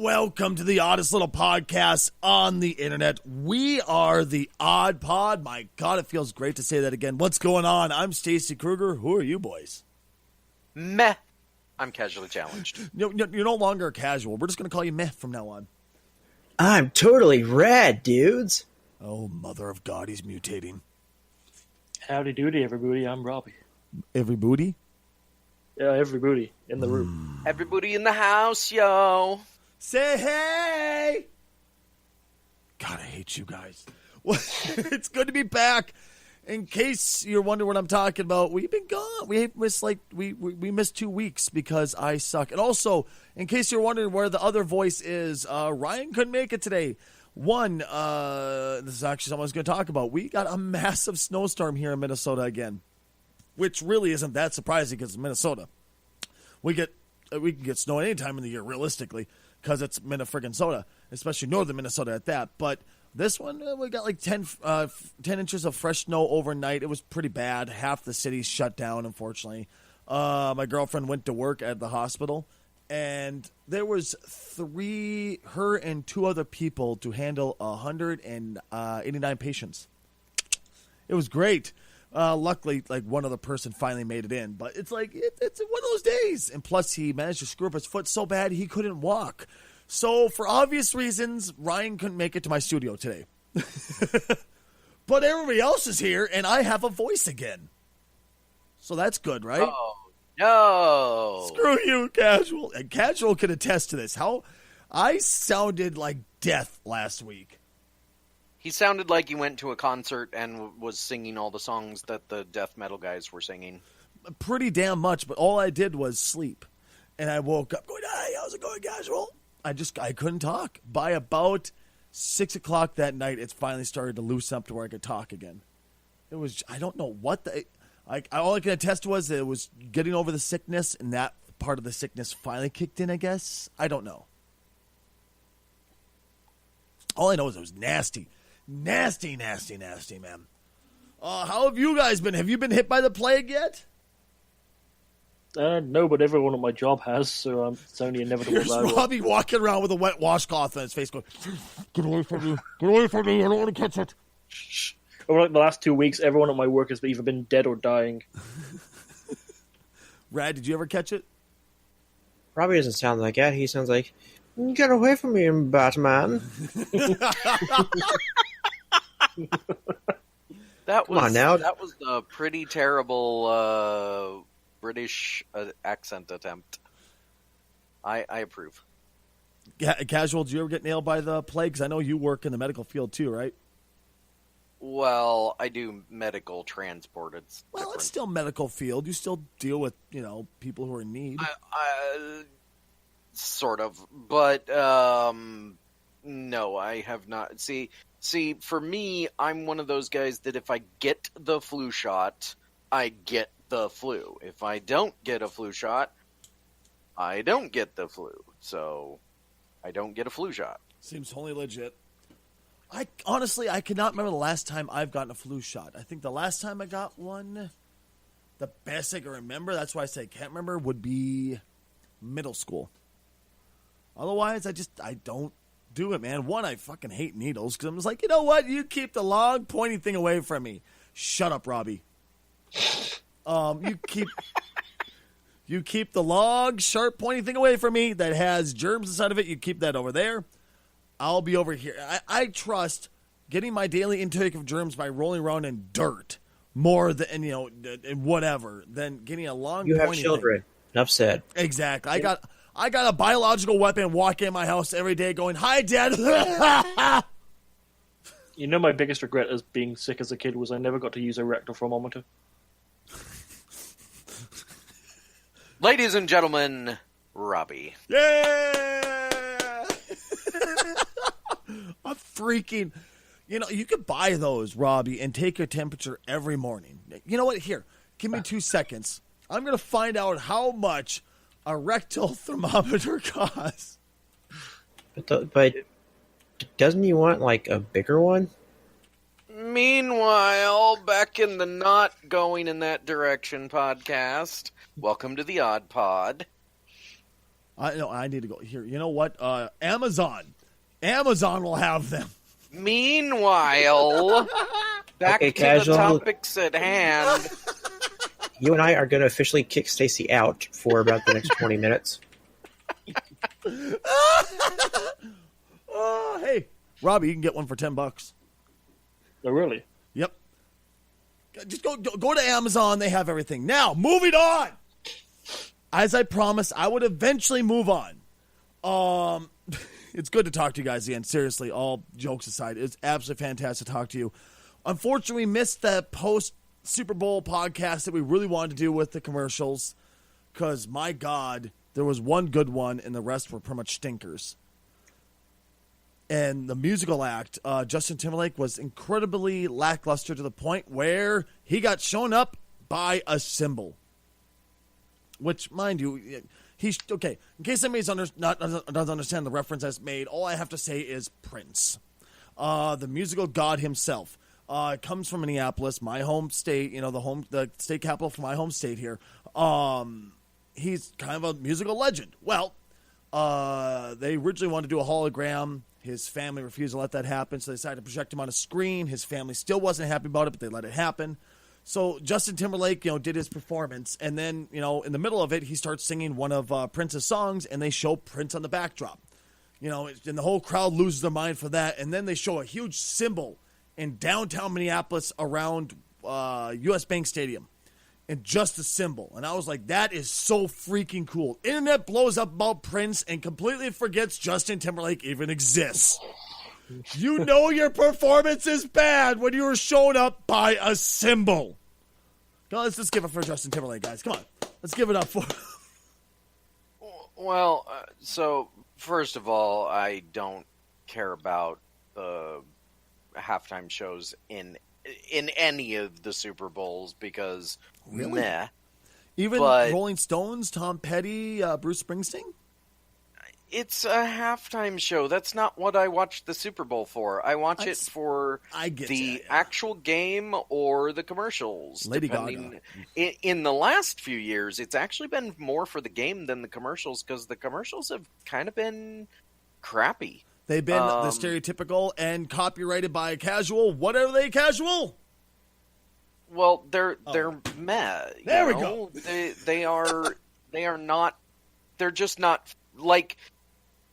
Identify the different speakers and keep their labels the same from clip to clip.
Speaker 1: welcome to the oddest little podcast on the internet. We are the Odd Pod. My God, it feels great to say that again. What's going on? I'm Stacy Kruger. Who are you boys?
Speaker 2: Meh. I'm casually challenged.
Speaker 1: You're no longer casual. We're just going to call you Meh from now on.
Speaker 3: I'm totally rad, dudes.
Speaker 1: Oh, mother of God, he's mutating.
Speaker 4: Howdy doody, everybody. I'm Robbie.
Speaker 1: Every booty?
Speaker 4: Yeah, everybody in the room.
Speaker 2: Everybody in the house, yo.
Speaker 1: Say hey! God, I hate you guys. It's good to be back. In case you're wondering what I'm talking about, we've been gone. We missed 2 weeks because I suck. And also, in case you're wondering where the other voice is, Ryan couldn't make it today. This is actually something I was going to talk about. We got a massive snowstorm here in Minnesota again, which really isn't that surprising because it's Minnesota. We can get snow any time in the year, realistically, because it's Minnesota, especially northern Minnesota at that. But this one, we got like 10 inches of fresh snow overnight. It was pretty bad. Half the city's shut down, unfortunately. My girlfriend went to work at the hospital, and there was her and 2 other people to handle 189 patients. It was great. Luckily, like one other person finally made it in, but it's like it's one of those days. And plus, he managed to screw up his foot so bad he couldn't walk. So, for obvious reasons, Ryan couldn't make it to my studio today. But everybody else is here, and I have a voice again. So that's good, right?
Speaker 2: Oh, no.
Speaker 1: Screw you, Casual. And Casual can attest to this. How I sounded like death last week.
Speaker 2: He sounded like he went to a concert and was singing all the songs that the death metal guys were singing.
Speaker 1: Pretty damn much, but all I did was sleep. And I woke up going, hey, how's it going, Casual? I couldn't talk. By about 6 o'clock that night, it's finally started to loosen up to where I could talk again. It was, I don't know what all I can attest was that it was getting over the sickness, and that part of the sickness finally kicked in, I guess. I don't know. All I know is it was nasty. Nasty, nasty, nasty, man. How have you guys been? Have you been hit by the plague yet?
Speaker 4: No, but everyone at my job has, so it's only inevitable.
Speaker 1: Here's Robbie walking around with a wet washcloth on his face going, get away from me. Get away from me. I don't want to catch it.
Speaker 4: Over like the last 2 weeks, everyone at my work has either been dead or dying.
Speaker 1: Rad, did you ever catch it?
Speaker 3: Robbie doesn't sound like that. He sounds like, get away from me, Batman.
Speaker 2: That
Speaker 3: Come on now.
Speaker 2: That was a pretty terrible British accent attempt. I approve.
Speaker 1: Casual, did you ever get nailed by the plague? Because I know you work in the medical field too, right?
Speaker 2: Well, I do medical transport. It's
Speaker 1: Well,
Speaker 2: different.
Speaker 1: it's still medical field. You still deal with, people who are in need.
Speaker 2: Sort of, but no, I have not. See, for me, I'm one of those guys that if I get the flu shot, I get the flu. If I don't get a flu shot, I don't get the flu. So, I don't get a flu shot.
Speaker 1: Seems wholly legit. I cannot remember the last time I've gotten a flu shot. I think the last time I got one, the best I can remember, that's why I say I can't remember, would be middle school. Otherwise, I don't do it, man. One, I fucking hate needles because I'm just like, you know what? You keep the long, pointy thing away from me. Shut up, Robbie. You keep the long, sharp, pointy thing away from me that has germs inside of it. You keep that over there. I'll be over here. I trust getting my daily intake of germs by rolling around in dirt more than, whatever, than getting a long,
Speaker 3: You have
Speaker 1: pointy
Speaker 3: children.
Speaker 1: thing.
Speaker 3: Enough said.
Speaker 1: Exactly. I got a biological weapon walking in my house every day going, hi, Dad.
Speaker 4: You know, my biggest regret as being sick as a kid was I never got to use a rectal thermometer.
Speaker 2: Ladies and gentlemen, Robbie.
Speaker 1: Yeah! I'm freaking... you could buy those, Robbie, and take your temperature every morning. You know what? Here, give me 2 seconds. I'm going to find out how much a rectal thermometer costs.
Speaker 3: But doesn't he want, like, a bigger one?
Speaker 2: Meanwhile, back in the Not Going in That Direction podcast, welcome to the Odd Pod.
Speaker 1: I know. I need to go here. You know what? Amazon will have them.
Speaker 2: Meanwhile, back
Speaker 3: Okay,
Speaker 2: to
Speaker 3: Casual.
Speaker 2: the topics at hand.
Speaker 3: You and I are going to officially kick Stacy out for about the next 20 minutes.
Speaker 1: Hey, Robbie, you can get one for $10.
Speaker 4: Oh, really?
Speaker 1: Yep. Just go to Amazon. They have everything. Now, moving on. As I promised, I would eventually move on. It's good to talk to you guys again. Seriously, all jokes aside, it's absolutely fantastic to talk to you. Unfortunately, we missed that post-Super Bowl podcast that we really wanted to do with the commercials because, my God, there was one good one and the rest were pretty much stinkers. And the musical act, Justin Timberlake, was incredibly lackluster to the point where he got shown up by a cymbal. Which, mind you, he's okay. In case somebody's doesn't understand the reference I made, all I have to say is Prince, the musical god himself. Comes from Minneapolis, my home state. You know, the state capital for my home state here. He's kind of a musical legend. Well, they originally wanted to do a hologram. His family refused to let that happen, so they decided to project him on a screen. His family still wasn't happy about it, but they let it happen. So Justin Timberlake, did his performance, and then, in the middle of it, he starts singing one of Prince's songs, and they show Prince on the backdrop. And the whole crowd loses their mind for that, and then they show a huge symbol in downtown Minneapolis around U.S. Bank Stadium, and just the symbol. And I was like, that is so freaking cool. Internet blows up about Prince and completely forgets Justin Timberlake even exists. You know your performance is bad when you were shown up by a symbol. Come on, let's just give it for Justin Timberlake, guys. Come on. Let's give it up for
Speaker 2: Well, so first of all, I don't care about halftime shows in any of the Super Bowls because
Speaker 1: Really?
Speaker 2: meh.
Speaker 1: Even
Speaker 2: But-
Speaker 1: Rolling Stones, Tom Petty, Bruce Springsteen?
Speaker 2: It's a halftime show. That's not what I watch the Super Bowl for. I watch it for
Speaker 1: I get
Speaker 2: the
Speaker 1: ya, yeah.
Speaker 2: actual game or the commercials.
Speaker 1: Lady
Speaker 2: depending.
Speaker 1: Gaga.
Speaker 2: In the last few years, it's actually been more for the game than the commercials because the commercials have kind of been crappy.
Speaker 1: They've been the stereotypical and copyrighted by a casual. What are they, casual?
Speaker 2: Well, they're meh. you
Speaker 1: There we
Speaker 2: know? They are not. They're just not like.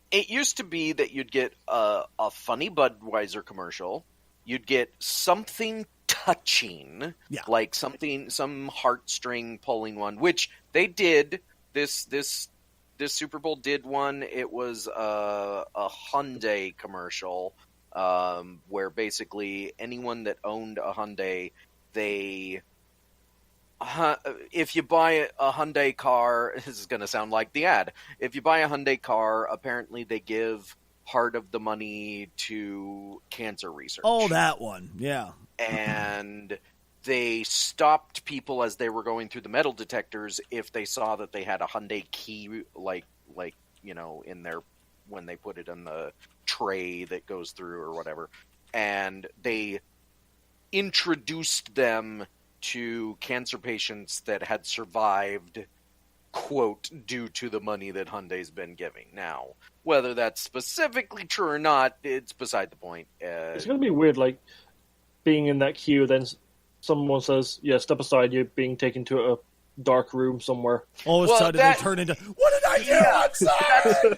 Speaker 2: It used to be that you'd get a funny Budweiser commercial, you'd get something touching,
Speaker 1: Yeah.
Speaker 2: like some heartstring pulling one, which they did. This Super Bowl did one. It was a Hyundai commercial, where basically anyone that owned a Hyundai, if you buy a Hyundai car, this is going to sound like the ad. If you buy a Hyundai car, apparently they give part of the money to cancer research.
Speaker 1: Oh, that one. Yeah.
Speaker 2: And they stopped people as they were going through the metal detectors if they saw that they had a Hyundai key, like in their when they put it in the tray that goes through or whatever. And they introduced them to cancer patients that had survived, quote, due to the money that Hyundai's been giving. Now, whether that's specifically true or not, it's beside the point.
Speaker 4: It's going to be weird, like, being in that queue, then someone says, yeah, step aside, you're being taken to a dark room somewhere.
Speaker 1: All of a
Speaker 2: Well,
Speaker 1: sudden,
Speaker 2: that-
Speaker 1: they turn into, what did I do? I'm sorry!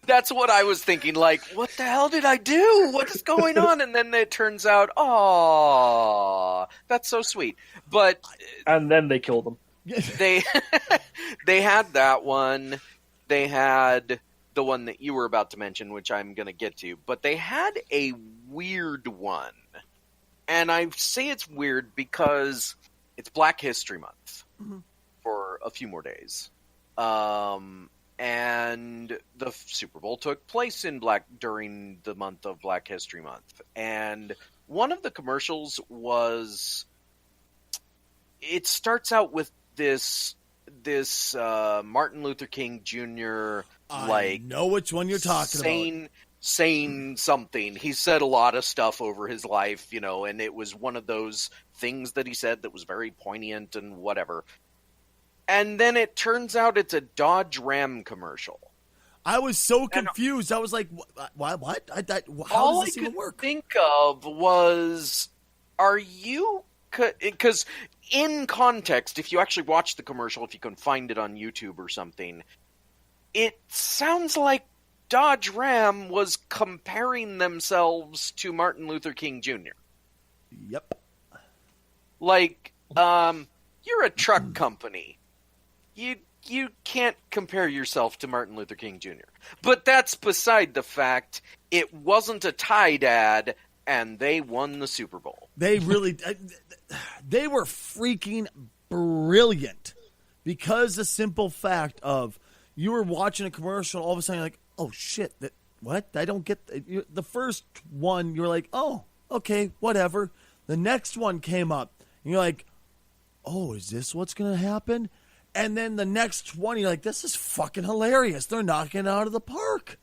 Speaker 2: That's what I was thinking, like, what the hell did I do? What is going on? And then it turns out, oh, that's so sweet. But
Speaker 4: And then they kill them.
Speaker 2: they they had that one. They had the one that you were about to mention, which I'm going to get to. But they had a weird one. And I say it's weird because it's Black History Month for a few more days. And the Super Bowl took place during the month of Black History Month. And one of the commercials was, it starts out with this Martin Luther King Jr.
Speaker 1: I know which one you're talking about.
Speaker 2: saying something. He said a lot of stuff over his life, and it was one of those things that he said that was very poignant and whatever. And then it turns out it's a Dodge Ram commercial.
Speaker 1: I was so confused. I was like, what? How
Speaker 2: All
Speaker 1: does this
Speaker 2: I
Speaker 1: even
Speaker 2: could
Speaker 1: work?
Speaker 2: think of was, are you? Because in context, if you actually watch the commercial, if you can find it on YouTube or something, it sounds like Dodge Ram was comparing themselves to Martin Luther King Jr.
Speaker 1: Yep.
Speaker 2: Like, you're a truck company. You can't compare yourself to Martin Luther King Jr. But that's beside the fact. It wasn't a Tide ad, and they won the Super Bowl.
Speaker 1: They really, they were freaking brilliant because the simple fact of you were watching a commercial, all of a sudden you're like, oh shit, what? I don't get the first one. You're like, oh, okay, whatever. The next one came up, and you're like, oh, is this what's going to happen? And then the next one, you're like, this is fucking hilarious. They're knocking it out of the park.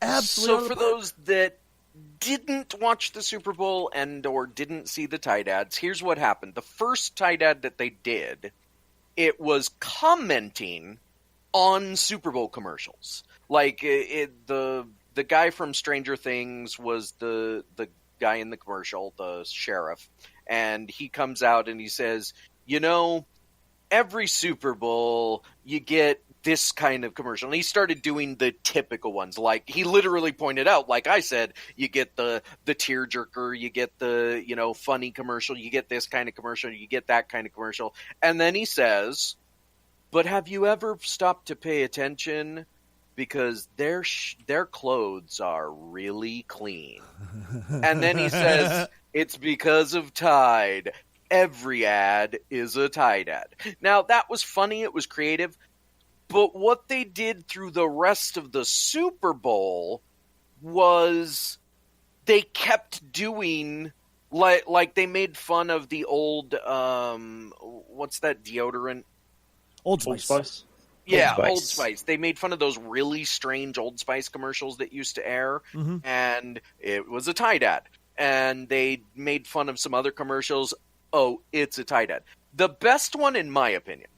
Speaker 1: Absolutely.
Speaker 2: So for those that didn't watch the Super Bowl and or didn't see the Tide ads, here's what happened. The first Tide ad that they did, it was commenting on Super Bowl commercials. Like the guy from Stranger Things was the guy in the commercial, the sheriff, and he comes out and he says, every Super Bowl you get this kind of commercial. And he started doing the typical ones. Like, he literally pointed out, like I said, you get the tearjerker, you get the, funny commercial, you get this kind of commercial, you get that kind of commercial. And then he says, but have you ever stopped to pay attention? Because their clothes are really clean. And then he says, it's because of Tide. Every ad is a Tide ad. Now, that was funny. It was creative. But what they did through the rest of the Super Bowl was they kept doing, like they made fun of the old, what's that deodorant?
Speaker 1: Old
Speaker 4: Old
Speaker 1: Spice.
Speaker 4: Spice.
Speaker 2: Yeah,
Speaker 3: Old Spice.
Speaker 2: Old Spice. They made fun of those really strange Old Spice commercials that used to air, and it was a Tide ad. And they made fun of some other commercials. Oh, it's a Tide ad. The best one, in my opinion,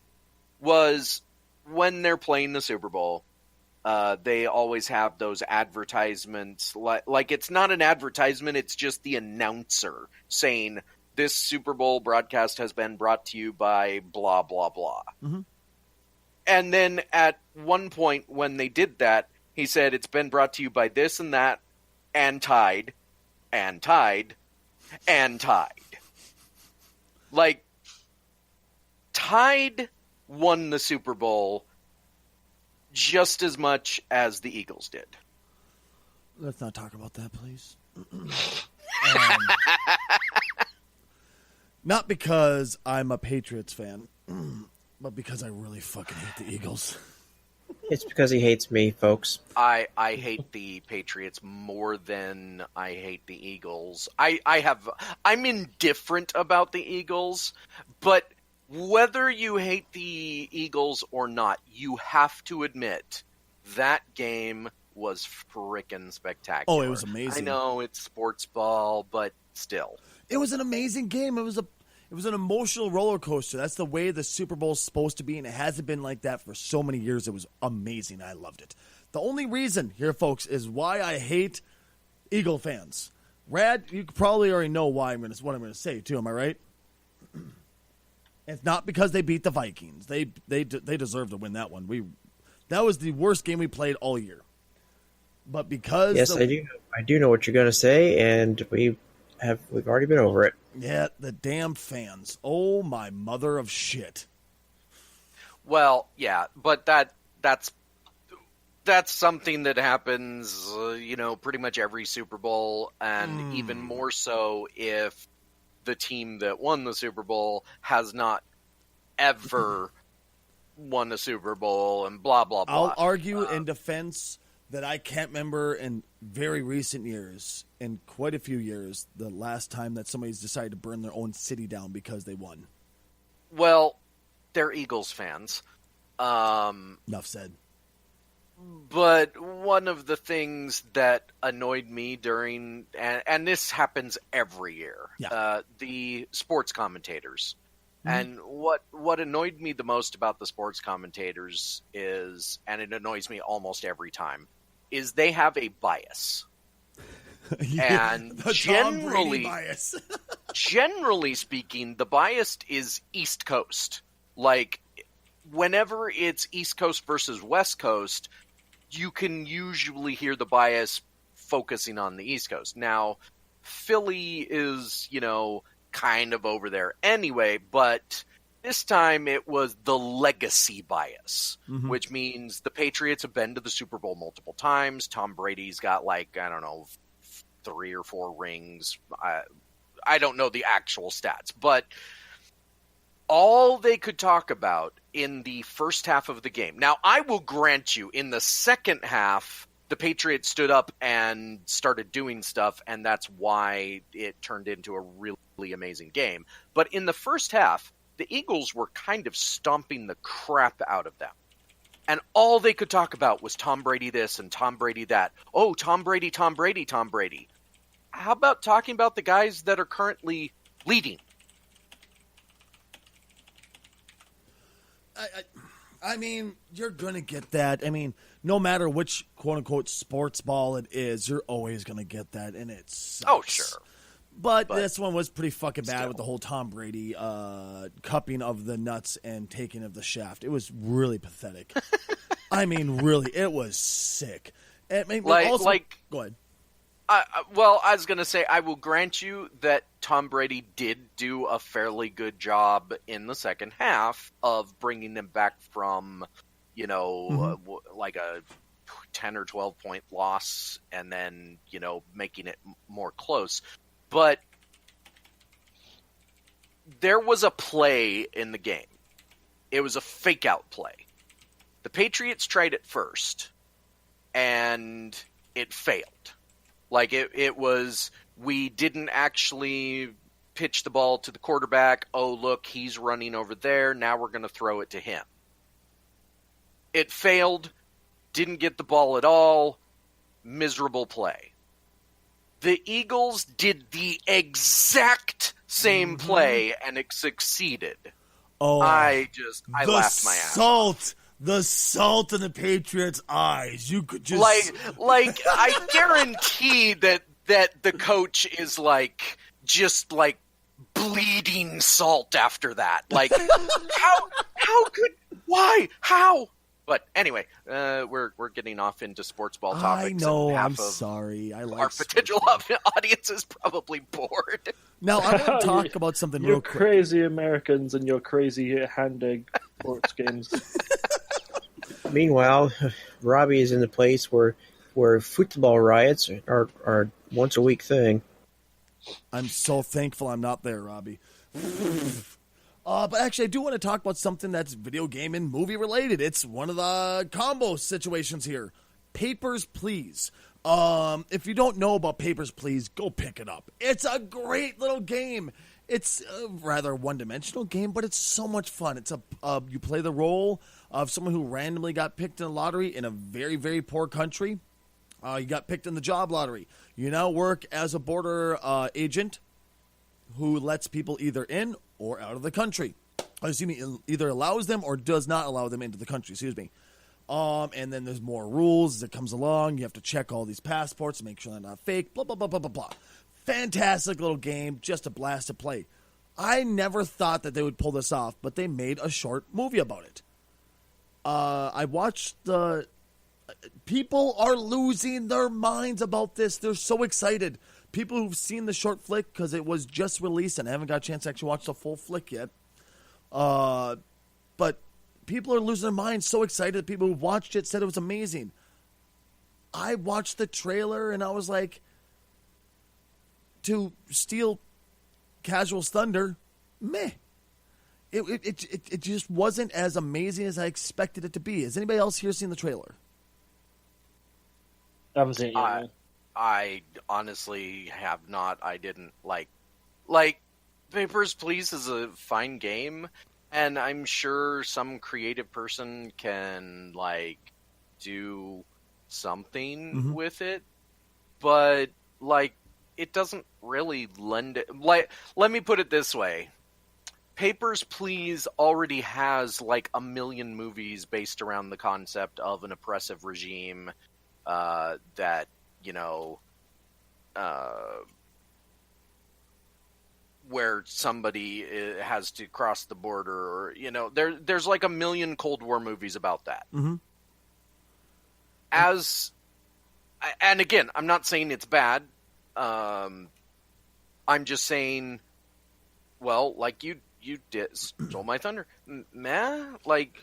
Speaker 2: was when they're playing the Super Bowl. They always have those advertisements. Like it's not an advertisement, it's just the announcer saying, this Super Bowl broadcast has been brought to you by blah, blah, blah.
Speaker 1: Mm-hmm.
Speaker 2: And then at one point when they did that, he said, it's been brought to you by this and that, and Tide, and Tide, and Tide. Like, Tide won the Super Bowl just as much as the Eagles did.
Speaker 1: Let's not talk about that, please. Not because I'm a Patriots fan, but because I really fucking hate the Eagles.
Speaker 3: It's because he hates me, folks.
Speaker 2: I hate the Patriots more than I hate the Eagles. I'm indifferent about the Eagles, but whether you hate the Eagles or not, you have to admit that game was frickin' spectacular.
Speaker 1: Oh, it was amazing.
Speaker 2: I know it's sports ball, but still.
Speaker 1: It was an amazing game. It was an emotional roller coaster. That's the way the Super Bowl is supposed to be, and it hasn't been like that for so many years. It was amazing. I loved it. The only reason here, folks, is why I hate Eagle fans. Rad, you probably already know what I'm going to say too. Am I right? It's not because they beat the Vikings. They deserve to win that one. That was the worst game we played all year. But because
Speaker 3: Yes, I do know what you're going to say, and we've already been over it.
Speaker 1: Yeah, the damn fans. Oh my mother of shit.
Speaker 2: Well, yeah, but that's something that happens, pretty much every Super Bowl, and even more so if the team that won the Super Bowl has not ever won a Super Bowl, and blah, blah, blah.
Speaker 1: I'll argue in defense that I can't remember in very recent years, in quite a few years, the last time that somebody's decided to burn their own city down because they won.
Speaker 2: Well, they're Eagles fans.
Speaker 1: Enough said.
Speaker 2: But one of the things that annoyed me during, and this happens every year,
Speaker 1: Yeah.
Speaker 2: the sports commentators. And what annoyed me the most about the sports commentators is, and it annoys me almost every time, is they have a bias. And
Speaker 1: the Tom Brady bias.
Speaker 2: Generally speaking, the bias is East Coast. Like, whenever it's East Coast versus West Coast, you can usually hear the bias focusing on the East Coast. Now, Philly is, kind of over there anyway, but this time it was the legacy bias, which means the Patriots have been to the Super Bowl multiple times. Tom Brady's got 3 or 4 rings. I don't know the actual stats, but all they could talk about in the first half of the game. Now, I will grant you, in the second half, the Patriots stood up and started doing stuff, and that's why it turned into a really amazing game. But in the first half, the Eagles were kind of stomping the crap out of them. And all they could talk about was Tom Brady this and Tom Brady that. Oh, Tom Brady, Tom Brady, Tom Brady. How about talking about the guys that are currently leading?
Speaker 1: I mean, you're going to get that. I mean, no matter which quote-unquote sports ball it is, you're always going to get that, and it sucks.
Speaker 2: Oh, sure.
Speaker 1: But this one was pretty fucking bad
Speaker 2: still.
Speaker 1: with the whole Tom Brady cupping of the nuts and taking of the shaft. It was really pathetic. I mean, really, it was sick. I mean, go ahead.
Speaker 2: I was going to say, I will grant you that Tom Brady did do a fairly good job in the second half of bringing them back from, like a 10 or 12 point loss and then, making it more close. But there was a play in the game. It was a fake out play. The Patriots tried it first, and it failed. Like, it was, we didn't actually pitch the ball to the quarterback. Oh, look, he's running over there. Now we're going to throw it to him. It failed. Didn't get the ball at all. Miserable play. The Eagles did the exact same play, and it succeeded.
Speaker 1: Oh,
Speaker 2: I laughed my ass off.
Speaker 1: The salt in the Patriots' eyes. You could just
Speaker 2: I guarantee that the coach is bleeding salt after that. Like, how? But anyway, we're getting off into sports ball topics.
Speaker 1: I know.
Speaker 2: And
Speaker 1: I'm sorry. I like
Speaker 2: our potential audience is probably bored.
Speaker 1: Now I want to talk about something
Speaker 4: you
Speaker 1: real quick.
Speaker 4: Crazy Americans and your crazy hand-egg sports games.
Speaker 3: Meanwhile, Robbie is in the place where football riots are once a week thing.
Speaker 1: I'm so thankful I'm not there, Robbie. But actually, I do want to talk about something that's video game and movie related. It's one of the combo situations here. Papers, Please. If you don't know about Papers, Please, go pick it up. It's a great little game. It's a rather one-dimensional game, but it's so much fun. It's you play the role of someone who randomly got picked in a lottery in a very, very poor country. You got picked in the job lottery. You now work as a border agent who lets people either in or out of the country. Either allows them or does not allow them into the country. Excuse me. And then there's more rules as it comes along. You have to check all these passports to make sure they're not fake. Blah, blah, blah, blah, blah, blah. Fantastic little game. Just a blast to play. I never thought that they would pull this off, but they made a short movie about it. I watched the... People are losing their minds about this. They're so excited. People who've seen the short flick, because it was just released and I haven't got a chance to actually watch the full flick yet. But people are losing their minds, so excited. People who watched it said it was amazing. I watched the trailer and I was like, to steal Casual's thunder, meh. It just wasn't as amazing as I expected it to be. Has anybody else here seen the trailer?
Speaker 4: I haven't seen it yet.
Speaker 2: I honestly have not. I didn't like Papers, Please is a fine game, and I'm sure some creative person can do something with it, but it doesn't really lend it. Let me put it this way. Papers, Please already has like a million movies based around the concept of an oppressive regime that, where somebody has to cross the border, or there's like a million Cold War movies about that.
Speaker 1: Mm-hmm.
Speaker 2: And again, I'm not saying it's bad. I'm just saying, well, like you did, stole my thunder. Meh, like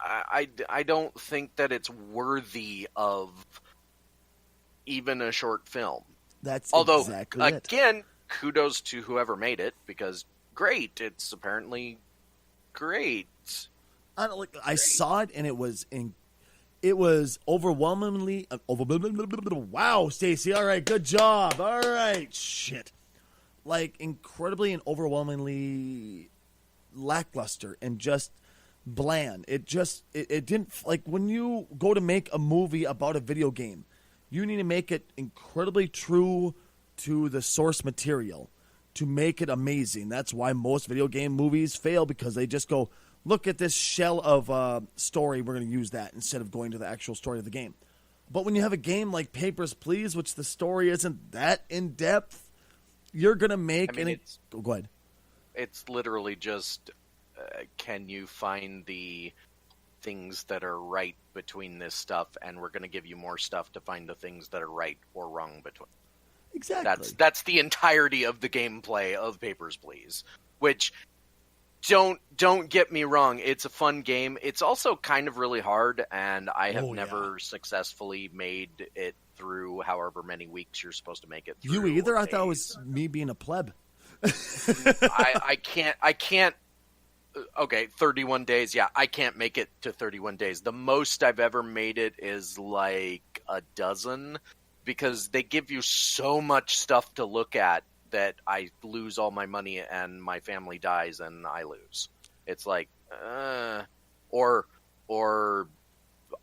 Speaker 2: I don't think that it's worthy of even a short film.
Speaker 1: That's
Speaker 2: Although,
Speaker 1: exactly it.
Speaker 2: again, kudos to whoever made it, because great, it's apparently great.
Speaker 1: I saw it and it was overwhelmingly wow, Stacy. All right, good job. All right, shit. Like incredibly and overwhelmingly lackluster and just bland. It didn't, like, when you go to make a movie about a video game, you need to make it incredibly true to the source material to make it amazing. That's why most video game movies fail, because they just go, look at this shell of story, we're going to use that instead of going to the actual story of the game. But when you have a game like Papers, Please, which the story isn't that in-depth, you're going to make... Go ahead.
Speaker 2: It's literally just, can you find the things that are right between this stuff, and we're going to give you more stuff to find the things that are right or wrong between.
Speaker 1: Exactly.
Speaker 2: That's the entirety of the gameplay of Papers, Please, which... Don't get me wrong, it's a fun game. It's also kind of really hard, and I have never successfully made it through however many weeks you're supposed to make it through.
Speaker 1: You either? I thought it was me being a pleb.
Speaker 2: I can't. Okay, 31 days. Yeah, I can't make it to 31 days. The most I've ever made it is like a dozen, because they give you so much stuff to look at that I lose all my money and my family dies and I lose. It's like, or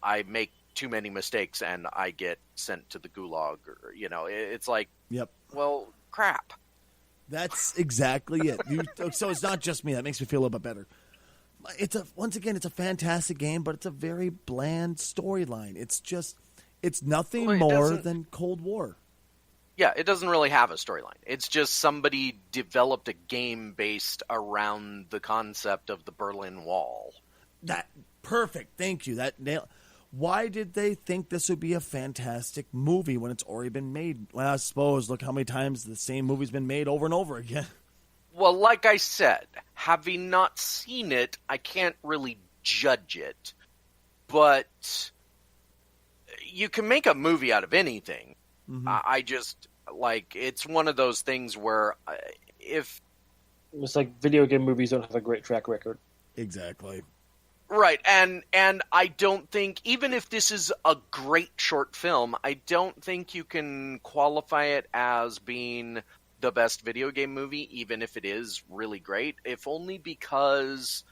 Speaker 2: I make too many mistakes and I get sent to the gulag, or, it's like,
Speaker 1: yep.
Speaker 2: Well, crap.
Speaker 1: That's exactly it. So it's not just me. That makes me feel a little bit better. Once again, it's a fantastic game, but it's a very bland storyline. It's nothing more than Cold War.
Speaker 2: Yeah, it doesn't really have a storyline. It's just somebody developed a game based around the concept of the Berlin Wall.
Speaker 1: Perfect. Thank you. Why did they think this would be a fantastic movie when it's already been made? Well, I suppose, look how many times the same movie's been made over and over again.
Speaker 2: Well, like I said, having not seen it, I can't really judge it. But you can make a movie out of anything. Mm-hmm. I just, like, it's one of those things where if...
Speaker 4: It's like video game movies don't have a great track record.
Speaker 1: Exactly.
Speaker 2: Right, and I don't think, even if this is a great short film, I don't think you can qualify it as being the best video game movie, even if it is really great, if only because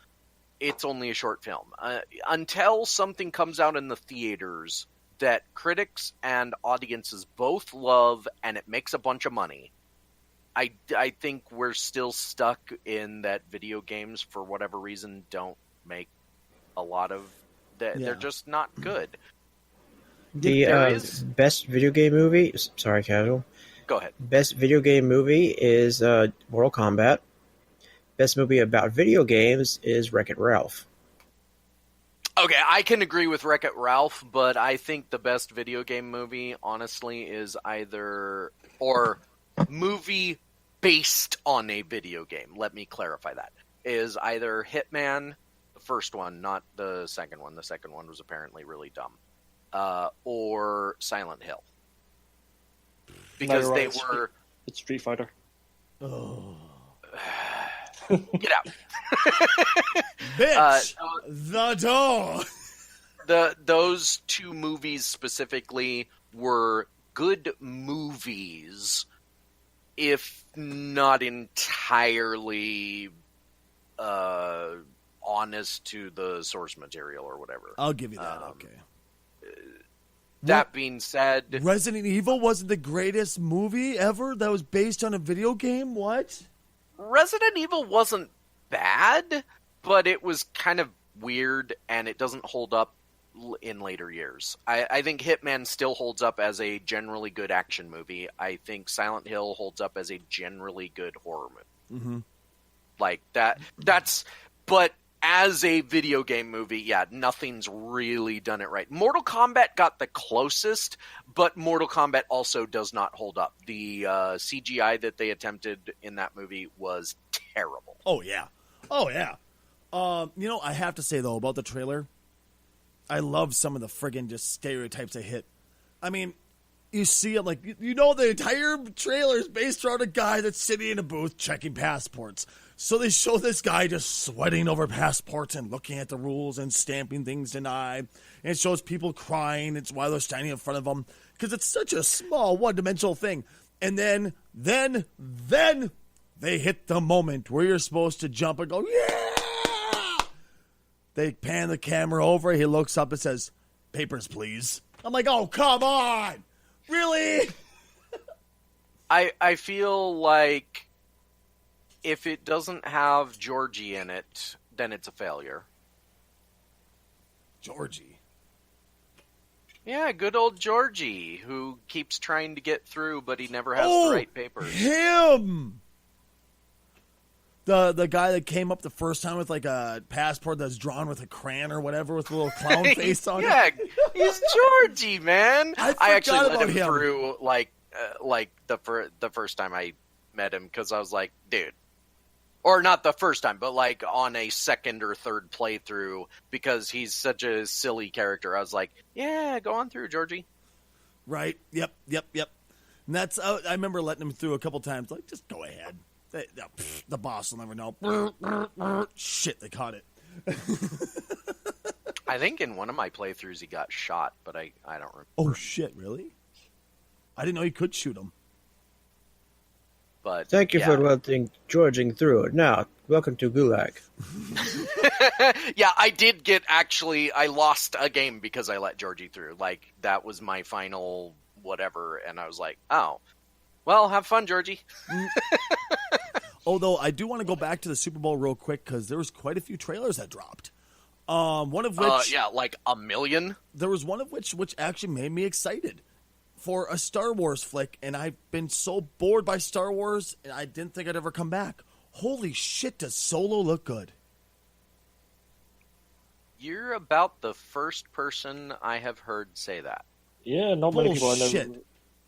Speaker 2: it's only a short film. Until something comes out in the theaters that critics and audiences both love and it makes a bunch of money, I think we're still stuck in that video games, for whatever reason, don't make a lot of that. Yeah. They're just not good.
Speaker 3: The best video game movie, sorry, Casual.
Speaker 2: Go ahead.
Speaker 3: Best video game movie is Mortal Kombat. Best movie about video games is Wreck-It Ralph.
Speaker 2: Okay, I can agree with Wreck-It Ralph, but I think the best video game movie, honestly, is either, or movie based on a video game, let me clarify that, is either Hitman, the first one, not the second one. The second one was apparently really dumb. Or Silent Hill. Because they were...
Speaker 4: It's Street Fighter.
Speaker 1: Oh.
Speaker 2: Get out.
Speaker 1: Bitch! The door!
Speaker 2: Those two movies specifically were good movies, if not entirely honest to the source material or whatever.
Speaker 1: I'll give you that, okay.
Speaker 2: That being said...
Speaker 1: Resident Evil wasn't the greatest movie ever that was based on a video game? What?
Speaker 2: Resident Evil wasn't bad, but it was kind of weird, and it doesn't hold up in later years. I think Hitman still holds up as a generally good action movie. I think Silent Hill holds up as a generally good horror movie.
Speaker 1: Mm-hmm.
Speaker 2: Like that's, but as a video game movie, yeah, nothing's really done it right. Mortal Kombat got the closest, but Mortal Kombat also does not hold up. The CGI that they attempted in that movie was terrible.
Speaker 1: Oh, yeah. Oh, yeah. I have to say, though, about the trailer, I love some of the friggin' just stereotypes they hit. I mean, you see it like, the entire trailer is based around a guy that's sitting in a booth checking passports. So they show this guy just sweating over passports and looking at the rules and stamping things denied. And it shows people crying. It's why they're standing in front of them. Because it's such a small, one-dimensional thing. And then they hit the moment where you're supposed to jump and go, yeah! They pan the camera over. He looks up and says, "Papers, please." I'm like, oh, come on. Really?
Speaker 2: I feel like if it doesn't have Georgie in it, then it's a failure.
Speaker 1: Georgie.
Speaker 2: Yeah, good old Georgie, who keeps trying to get through, but he never has the right papers.
Speaker 1: Him! The guy that came up the first time with like a passport that's drawn with a crayon or whatever with a little clown face on
Speaker 2: yeah,
Speaker 1: it.
Speaker 2: he's Georgie, man. I actually let him through like the first time I met him because I was like, dude. Or not the first time, but like on a second or third playthrough because he's such a silly character. I was like, yeah, go on through, Georgie.
Speaker 1: Right. Yep. And that's I remember letting him through a couple times. Like, just go ahead. The boss will never know. Shit, they caught it.
Speaker 2: I think in one of my playthroughs he got shot, but I don't remember.
Speaker 1: Oh, shit, really? I didn't know you could shoot him.
Speaker 2: But
Speaker 3: Thank you for letting Georging through. Now, welcome to Gulag.
Speaker 2: Yeah, I did I lost a game because I let Georgie through. Like, that was my final whatever, and I was like, oh, well, have fun, Georgie.
Speaker 1: Although, I do want to go back to the Super Bowl real quick, because there was quite a few trailers that dropped. One of which...
Speaker 2: yeah, like a million?
Speaker 1: There was one of which actually made me excited for a Star Wars flick, and I've been so bored by Star Wars, and I didn't think I'd ever come back. Holy shit, does Solo look good?
Speaker 2: You're about the first person I have heard say that.
Speaker 4: Yeah, not many people I know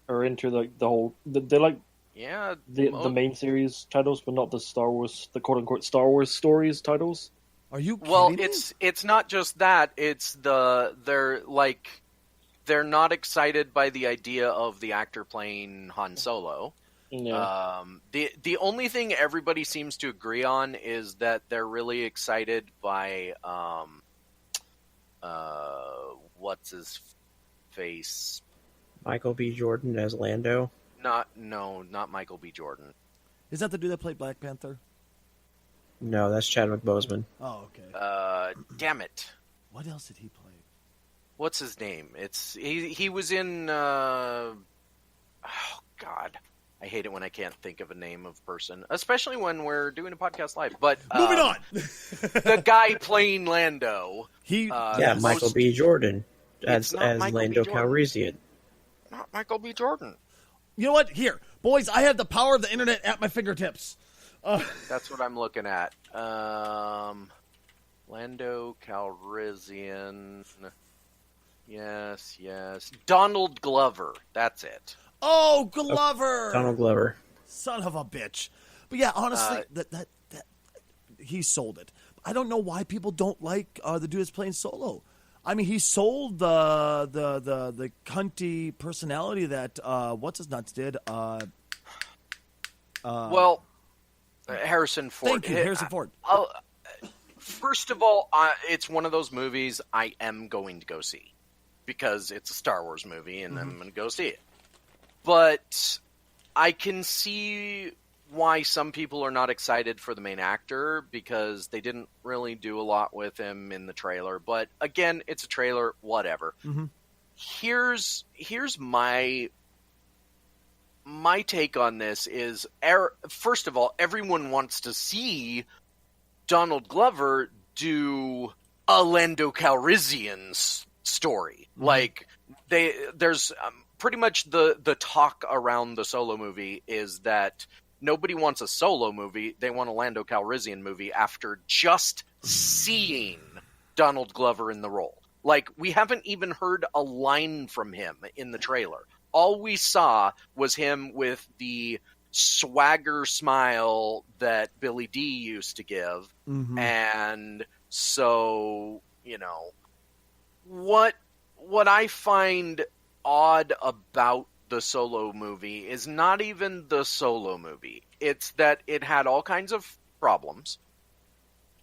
Speaker 4: are into like the whole. They like the main series titles, but not the Star Wars, the quote unquote Star Wars stories titles.
Speaker 1: Are you kidding
Speaker 2: Well,
Speaker 1: me?
Speaker 2: it's not just that. It's they're not excited by the idea of the actor playing Han Solo.
Speaker 4: Yeah.
Speaker 2: The only thing everybody seems to agree on is that they're really excited by what's his face?
Speaker 3: Michael B. Jordan as Lando.
Speaker 2: Not Michael B. Jordan.
Speaker 1: Is that the dude that played Black Panther?
Speaker 3: No, that's Chadwick Boseman.
Speaker 1: Oh, okay.
Speaker 2: Damn it.
Speaker 1: What else did he play?
Speaker 2: What's his name? He was in oh God. I hate it when I can't think of a name of person, especially when we're doing a podcast live. But
Speaker 1: moving on.
Speaker 2: The guy playing Lando.
Speaker 3: Michael B. Jordan as
Speaker 2: Michael
Speaker 3: Lando
Speaker 2: B. Jordan.
Speaker 3: Calrissian.
Speaker 2: Not Michael B. Jordan.
Speaker 1: You know what? Here, boys, I have the power of the internet at my fingertips.
Speaker 2: That's what I'm looking at. Lando Calrissian. Yes. Donald Glover. That's it.
Speaker 1: Oh, Glover!
Speaker 3: Donald Glover.
Speaker 1: Son of a bitch. But yeah, honestly, that he sold it. I don't know why people don't like the dude that's playing Solo. I mean, he sold the cunty personality that what's his nuts did.
Speaker 2: Harrison Ford.
Speaker 1: Thank you, Harrison Ford.
Speaker 2: First of all, it's one of those movies I am going to go see because it's a Star Wars movie, and I'm going to go see it. But I can see why some people are not excited for the main actor because they didn't really do a lot with him in the trailer. But again, it's a trailer, whatever.
Speaker 1: Mm-hmm.
Speaker 2: Here's my take on this is, first of all, everyone wants to see Donald Glover do a Lando Calrissian story. Mm-hmm. Like, there's pretty much the talk around the Solo movie is that nobody wants a Solo movie. They want a Lando Calrissian movie after just seeing Donald Glover in the role. Like, we haven't even heard a line from him in the trailer. All we saw was him with the swagger smile that Billy D used to give. Mm-hmm. And so, you know, what I find odd about the Solo movie is not even the Solo movie. It's that it had all kinds of problems,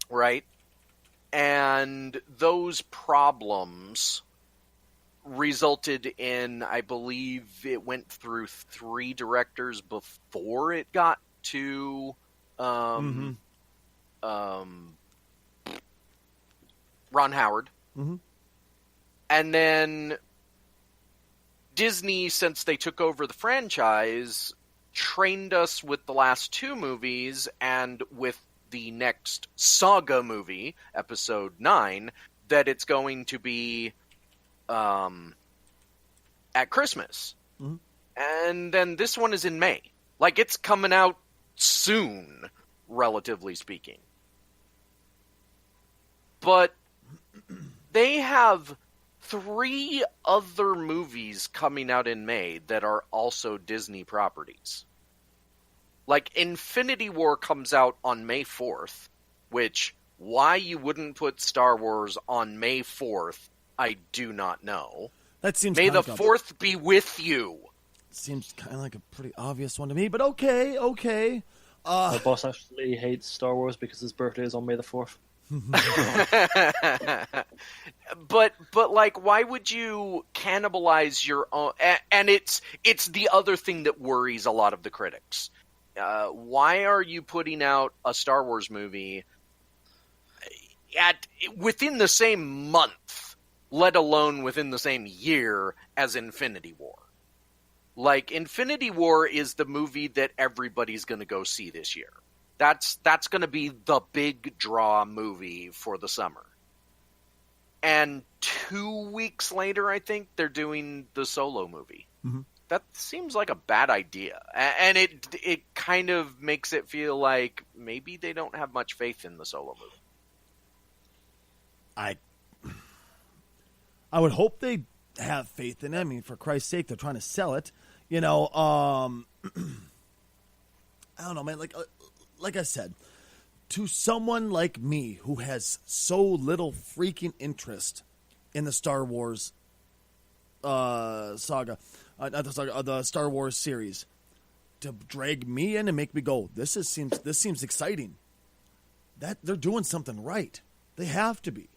Speaker 2: right? And those problems resulted in, I believe it went through 3 directors before it got to Ron Howard. Mm-hmm. And then Disney, since they took over the franchise, trained us with the last 2 movies and with the next Saga movie, Episode 9, that it's going to be at Christmas. Mm-hmm. And then this one is in May. Like, it's coming out soon, relatively speaking. But they have 3 other movies coming out in May that are also Disney properties. Like, Infinity War comes out on May 4th, which, why you wouldn't put Star Wars on May 4th, I do not know.
Speaker 1: That seems
Speaker 2: May the 4th be with you.
Speaker 1: Seems kind of like a pretty obvious one to me, but okay.
Speaker 4: My boss actually hates Star Wars because his birthday is on May the 4th.
Speaker 2: but like, why would you cannibalize your own? And it's the other thing that worries a lot of the critics. Why are you putting out a Star Wars movie within the same month, let alone within the same year as Infinity War? Like, Infinity War is the movie that everybody's going to go see this year. That's going to be the big draw movie for the summer. And 2 weeks later, I think, they're doing the Solo movie. Mm-hmm. That seems like a bad idea. And it kind of makes it feel like maybe they don't have much faith in the Solo movie.
Speaker 1: I would hope they have faith in it. I mean, for Christ's sake, they're trying to sell it. You know, I don't know, man. Like I said, to someone like me who has so little freaking interest in the Star Wars saga, the Star Wars series, to drag me in and make me go, this seems exciting. That they're doing something right. They have to be.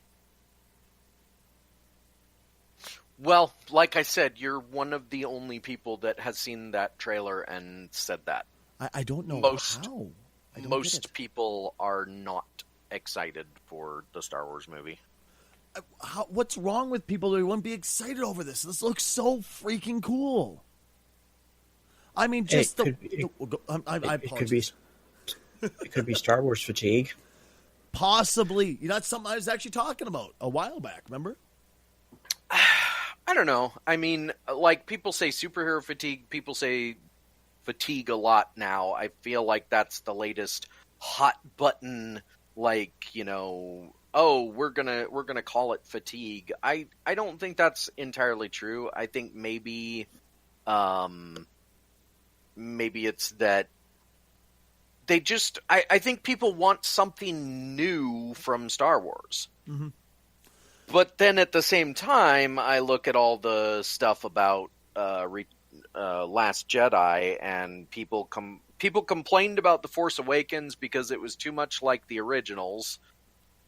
Speaker 2: Well, like I said, you're one of the only people that has seen that trailer and said that.
Speaker 1: I don't know how.
Speaker 2: Most people are not excited for the Star Wars movie.
Speaker 1: What's wrong with people who wouldn't be excited over this? This looks so freaking cool. I mean, just I apologize.
Speaker 3: It could be Star Wars fatigue.
Speaker 1: Possibly. That's something I was actually talking about a while back, remember?
Speaker 2: I don't know. I mean, like, people say superhero fatigue. People say fatigue a lot now. I feel like that's the latest hot button, like, you know, oh, we're gonna call it fatigue. I don't think that's entirely true. I think maybe it's that they just I think people want something new from Star Wars. Mm-hmm. But then at the same time, I look at all the stuff about Last Jedi, and people complained about The Force Awakens because it was too much like the originals,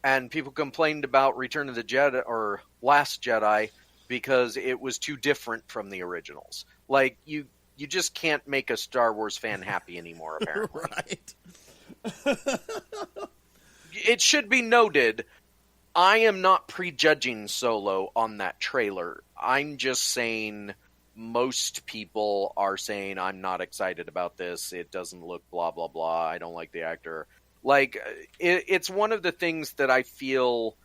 Speaker 2: and people complained about Return of the Jedi or Last Jedi because it was too different from the originals. Like, you just can't make a Star Wars fan happy anymore, apparently.
Speaker 1: Right.
Speaker 2: It should be noted, I am not prejudging Solo on that trailer. I'm just saying most people are saying, I'm not excited about this. It doesn't look blah, blah, blah. I don't like the actor. Like, it's one of the things that I feel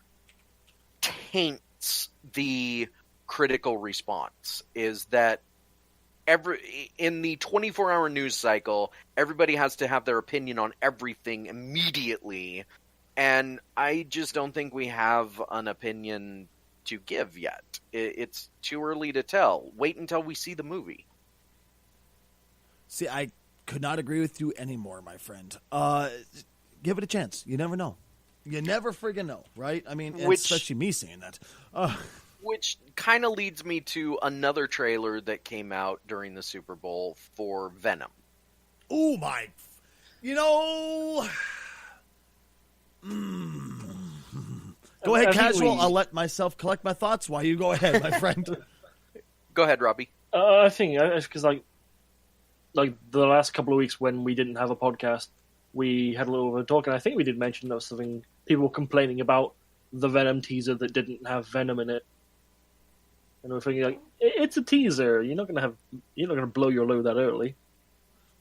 Speaker 2: taints the critical response, is that in the 24-hour news cycle, everybody has to have their opinion on everything immediately, and I just don't think we have an opinion to give yet. It's too early to tell. Wait until we see the movie.
Speaker 1: See, I could not agree with you anymore, my friend. Give it a chance. You never know. You never friggin' know, right? I mean, especially me saying that.
Speaker 2: Which kind of leads me to another trailer that came out during the Super Bowl for Venom.
Speaker 1: Oh, my. You know. Go ahead, Casual. I'll let myself collect my thoughts while you go ahead, my friend.
Speaker 2: Go ahead, Robbie.
Speaker 4: I think, because like the last couple of weeks when we didn't have a podcast, we had a little bit of a talk, and I think we did mention there was something, people complaining about the Venom teaser that didn't have Venom in it. And we're thinking, like, it's a teaser. You're not gonna blow your load that early.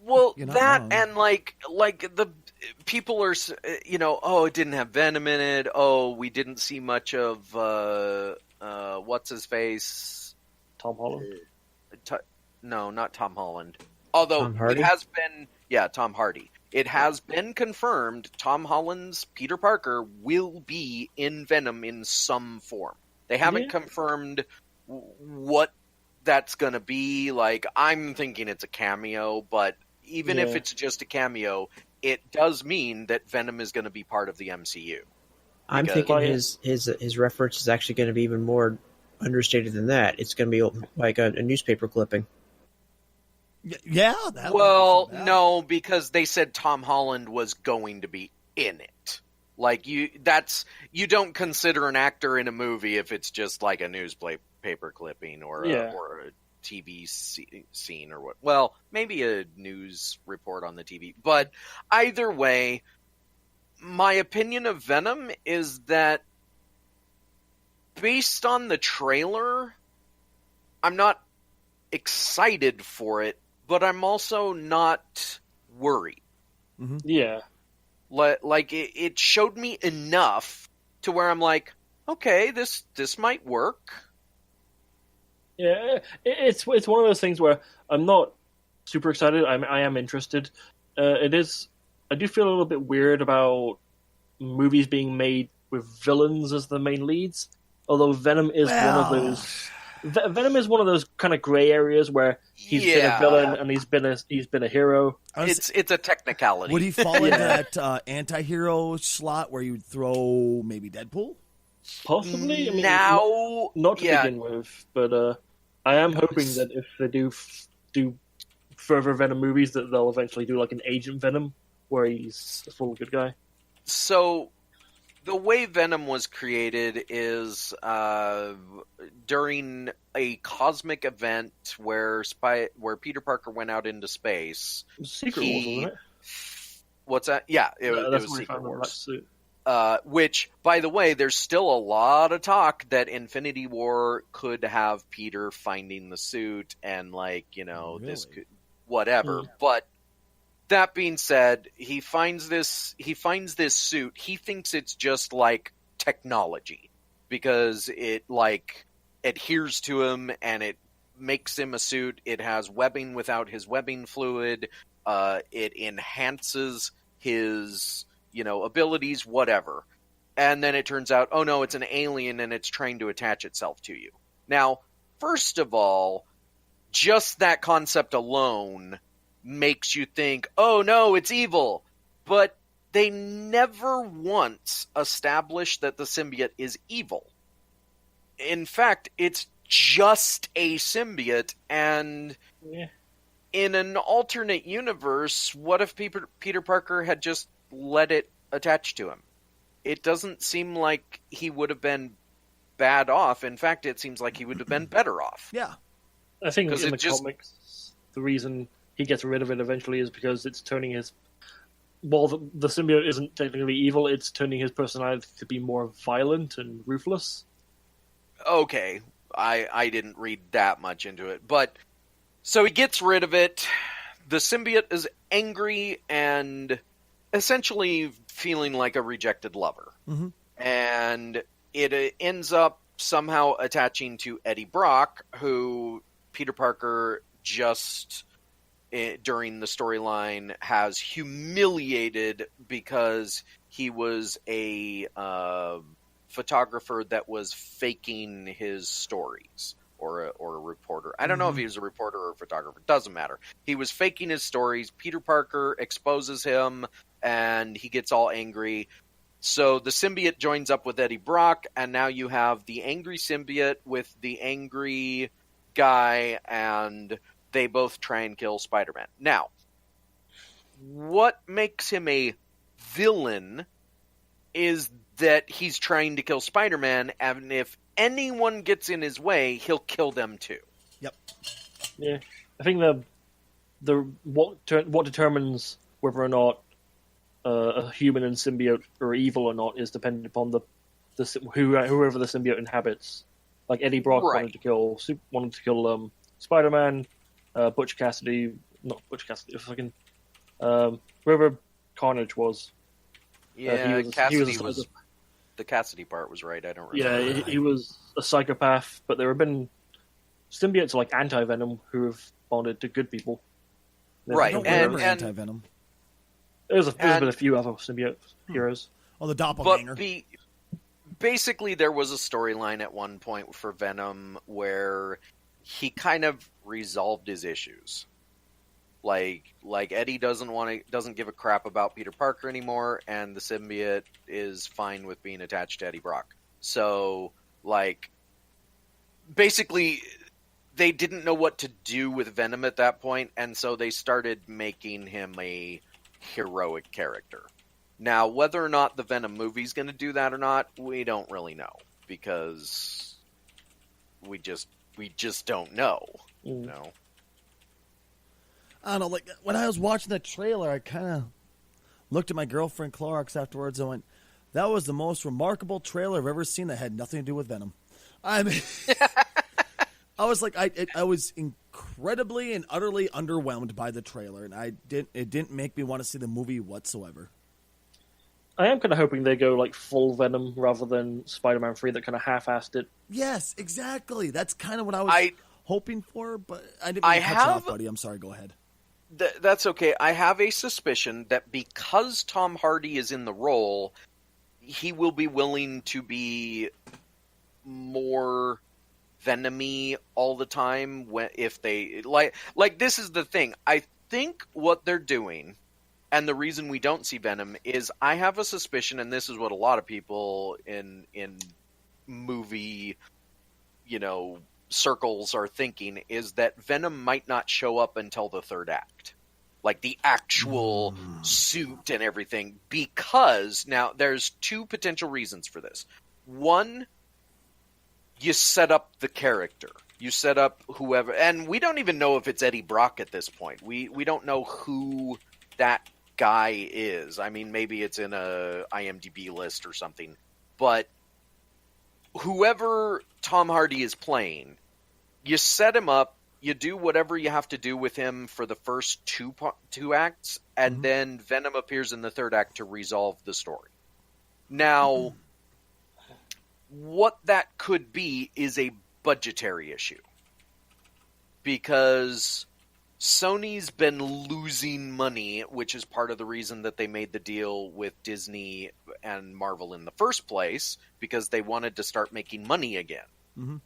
Speaker 2: Well, that wrong. And like the people are, oh, it didn't have Venom in it. Oh, we didn't see much of what's his face,
Speaker 4: Tom Holland.
Speaker 2: No, not Tom Holland. Although it has been, Tom Hardy. It has been confirmed Tom Holland's Peter Parker will be in Venom in some form. They haven't confirmed what that's going to be. Like, I'm thinking it's a cameo, but even if it's just a cameo, it does mean that Venom is going to be part of the MCU.
Speaker 3: I'm thinking his reference is actually going to be even more understated than that. It's going to be like a newspaper clipping.
Speaker 1: Yeah.
Speaker 2: No, because they said Tom Holland was going to be in it. Like, you don't consider an actor in a movie if it's just like a newspaper clipping or a TV scene or what. Well, maybe a news report on the TV. But either way, my opinion of Venom is that based on the trailer, I'm not excited for it, but I'm also not worried.
Speaker 4: Mm-hmm. Yeah.
Speaker 2: Like, it showed me enough to where I'm like, okay, this might work.
Speaker 4: Yeah, it's one of those things where I'm not super excited. I am interested. It is. I do feel a little bit weird about movies being made with villains as the main leads. Although Venom is one of those. Venom is one of those kind of gray areas where he's been a villain and he's been a hero.
Speaker 2: It's a technicality.
Speaker 1: Would he fall into that anti-hero slot where you would throw maybe Deadpool?
Speaker 4: Possibly. I mean, not to begin with, but I am hoping that if they do further Venom movies, that they'll eventually do like an Agent Venom where he's a full good guy.
Speaker 2: So the way Venom was created is during a cosmic event where Peter Parker went out into space.
Speaker 4: Secret Wars, wasn't it?
Speaker 2: What's that? Yeah, it was Secret Wars. Which, by the way, there's still a lot of talk that Infinity War could have Peter finding the suit and, like, this could whatever. But that being said, he finds this suit. He thinks it's just like technology because it like adheres to him and it makes him a suit. It has webbing without his webbing fluid. It enhances his, abilities, whatever. And then it turns out, oh no, it's an alien and it's trying to attach itself to you. Now, first of all, just that concept alone makes you think, oh no, it's evil. But they never once established that the symbiote is evil. In fact, it's just a symbiote, and in an alternate universe, what if Peter Parker had just let it attach to him? It doesn't seem like he would have been bad off. In fact, it seems like he would have been better off.
Speaker 1: Yeah.
Speaker 4: I think in the comics, the reason he gets rid of it eventually is because it's turning his... Well, the symbiote isn't technically evil, it's turning his personality to be more violent and ruthless.
Speaker 2: Okay, I didn't read that much into it. But, so he gets rid of it. The symbiote is angry and essentially feeling like a rejected lover.
Speaker 1: Mm-hmm.
Speaker 2: And it ends up somehow attaching to Eddie Brock, who Peter Parker just during the storyline has humiliated because he was a photographer that was faking his stories, or a reporter. I don't know if he was a reporter or a photographer. Doesn't matter. He was faking his stories. Peter Parker exposes him, and he gets all angry. So the symbiote joins up with Eddie Brock, and now you have the angry symbiote with the angry guy, and they both try and kill Spider-Man. Now, what makes him a villain is that he's trying to kill Spider-Man, and if anyone gets in his way, he'll kill them too.
Speaker 1: Yep.
Speaker 4: Yeah, I think what determines whether or not a human and symbiote are evil or not is dependent upon whoever the symbiote inhabits. Like Eddie Brock wanted to kill Spider-Man, Butch Cassidy, not Butch Cassidy, fucking whoever Carnage was.
Speaker 2: Yeah, Cassidy was the Cassidy part was right. I don't remember.
Speaker 4: Yeah, he was a psychopath, but there have been symbiotes like Anti-Venom who have bonded to good people.
Speaker 2: Right,
Speaker 1: I don't remember Anti-Venom.
Speaker 4: There's been a few other symbiote heroes.
Speaker 1: Oh, the doppelganger.
Speaker 2: But basically, there was a storyline at one point for Venom where he kind of resolved his issues. Like Eddie doesn't give a crap about Peter Parker anymore, and the symbiote is fine with being attached to Eddie Brock. So, basically, they didn't know what to do with Venom at that point, and so they started making him a heroic character. Now, whether or not the Venom movie's going to do that or not, we don't really know, because we just don't know. You know?
Speaker 1: I don't know, when I was watching the trailer, I kind of looked at my girlfriend Clorox afterwards and went, that was the most remarkable trailer I've ever seen that had nothing to do with Venom. I mean, I was like, I was incredibly and utterly underwhelmed by the trailer, and it didn't make me want to see the movie whatsoever.
Speaker 4: I am kind of hoping they go full Venom rather than Spider-Man 3 that kind of half-assed it.
Speaker 1: Yes, exactly. That's kind of what I was hoping for, but I didn't mean to cut you off, buddy. I'm sorry. Go ahead.
Speaker 2: That's okay. I have a suspicion that because Tom Hardy is in the role, he will be willing to be more Venom-y all the time. If they like this is the thing. I think what they're doing, and the reason we don't see Venom is I have a suspicion, and this is what a lot of people in movie, circles are thinking, is that Venom might not show up until the third act. Like the actual suit and everything. Because, now, there's two potential reasons for this. One, you set up the character. You set up whoever, and we don't even know if it's Eddie Brock at this point. We don't know who that guy is. I mean, maybe it's in a IMDb list or something. But whoever Tom Hardy is playing, you set him up, you do whatever you have to do with him for the first two acts, and then Venom appears in the third act to resolve the story. Now, what that could be is a budgetary issue. Because Sony's been losing money, which is part of the reason that they made the deal with Disney and Marvel in the first place, because they wanted to start making money again.
Speaker 1: Mm-hmm.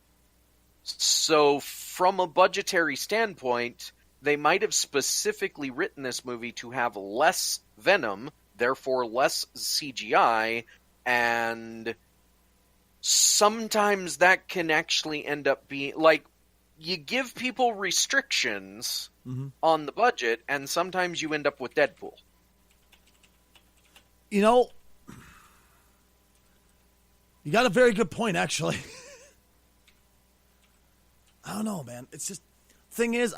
Speaker 2: So from a budgetary standpoint, they might have specifically written this movie to have less Venom, therefore less CGI, and sometimes that can actually end up being you give people restrictions on the budget, and sometimes you end up with Deadpool.
Speaker 1: You got a very good point, actually. I don't know, man. It's just, thing is,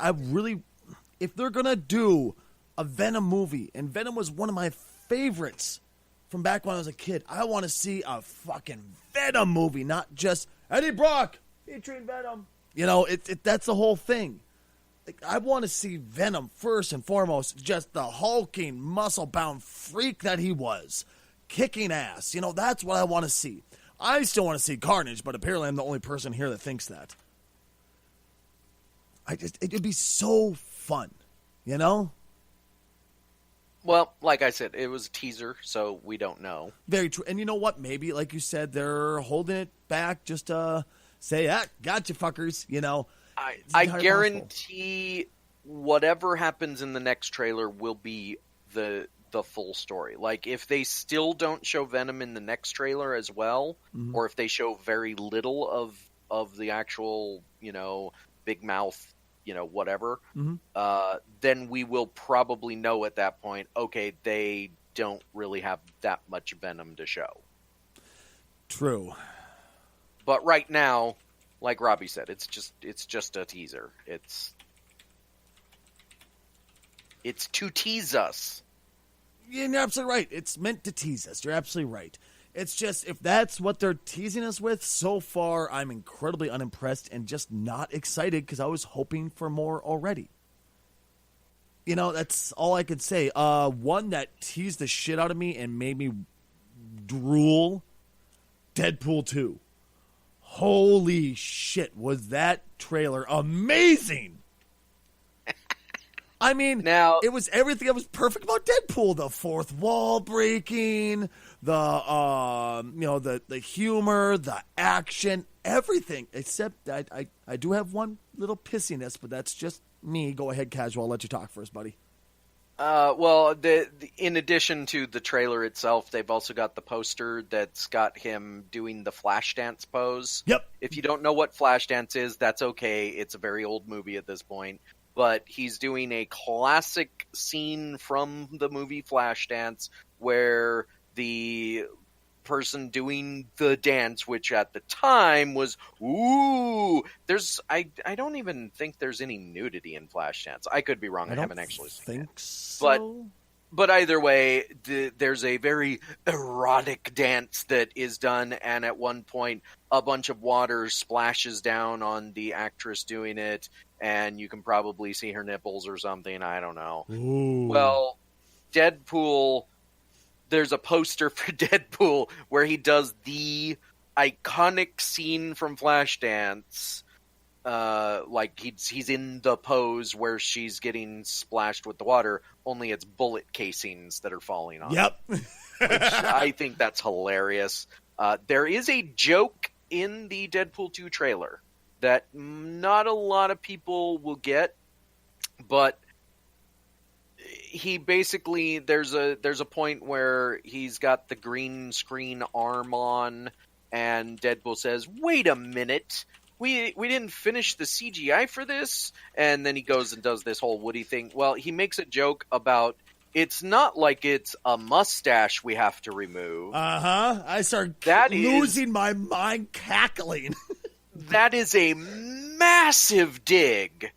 Speaker 1: if they're going to do a Venom movie, and Venom was one of my favorites from back when I was a kid, I want to see a fucking Venom movie, not just Eddie Brock featuring Venom. That's the whole thing. I want to see Venom first and foremost, just the hulking, muscle-bound freak that he was, kicking ass. You know, that's what I want to see. I still want to see Carnage, but apparently I'm the only person here that thinks that. It'd be so fun, you know?
Speaker 2: Well, like I said, it was a teaser, so we don't know.
Speaker 1: Very true. And you know what? Maybe, like you said, they're holding it back just to say, gotcha, fuckers, you know?
Speaker 2: I guarantee whatever happens in the next trailer will be the full story. Like, if they still don't show Venom in the next trailer as well, or if they show very little of the actual, you know, big mouth, you know, whatever, then we will probably know at that point, okay, they don't really have that much Venom to show.
Speaker 1: True.
Speaker 2: But right now, like Robbie said, it's just a teaser. It's to tease us.
Speaker 1: You're absolutely right. It's meant to tease us. You're absolutely right. It's just, if that's what they're teasing us with, so far I'm incredibly unimpressed and just not excited because I was hoping for more already. You know, that's all I could say. One that teased the shit out of me and made me drool, Deadpool 2. Holy shit, was that trailer amazing! I mean,
Speaker 2: now,
Speaker 1: it was everything that was perfect about Deadpool. The fourth wall breaking, the humor, the action, everything. Except that I do have one little pissiness, but that's just me. Go ahead, Casual. I'll let you talk first, buddy.
Speaker 2: Well, in addition to the trailer itself, they've also got the poster that's got him doing the Flashdance pose.
Speaker 1: Yep.
Speaker 2: If you don't know what Flashdance is, that's okay. It's a very old movie at this point. But he's doing a classic scene from the movie Flashdance where the person doing the dance, which at the time was, I don't even think there's any nudity in Flashdance. I could be wrong. I haven't actually seen it.
Speaker 1: So.
Speaker 2: But either way, there's a very erotic dance that is done, and at one point, a bunch of water splashes down on the actress doing it, and you can probably see her nipples or something. I don't know.
Speaker 1: Ooh.
Speaker 2: Well, Deadpool, there's a poster for Deadpool where he does the iconic scene from Flashdance. Like he's in the pose where she's getting splashed with the water, only it's bullet casings that are falling on.
Speaker 1: Yep.
Speaker 2: Which I think that's hilarious. There is a joke in the Deadpool 2 trailer that not a lot of people will get, but he basically, there's a point where he's got the green screen arm on, and Deadpool says, "Wait a minute. We didn't finish the CGI for this," and then he goes and does this whole Woody thing. Well, he makes a joke about, it's not like it's a mustache we have to remove.
Speaker 1: I start losing my mind cackling.
Speaker 2: That is a massive dig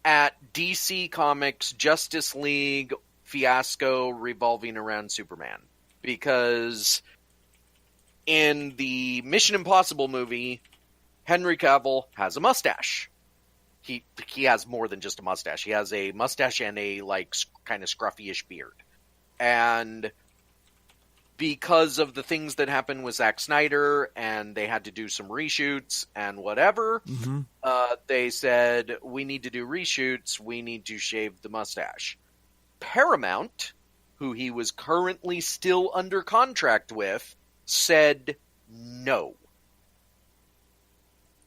Speaker 2: at DC Comics Justice League fiasco revolving around Superman. Because in the Mission Impossible movie, Henry Cavill has a mustache. He has more than just a mustache. He has a mustache and a kind of scruffy-ish beard. And because of the things that happened with Zack Snyder, and they had to do some reshoots and whatever, they said, we need to do reshoots, we need to shave the mustache. Paramount, who he was currently still under contract with, said no.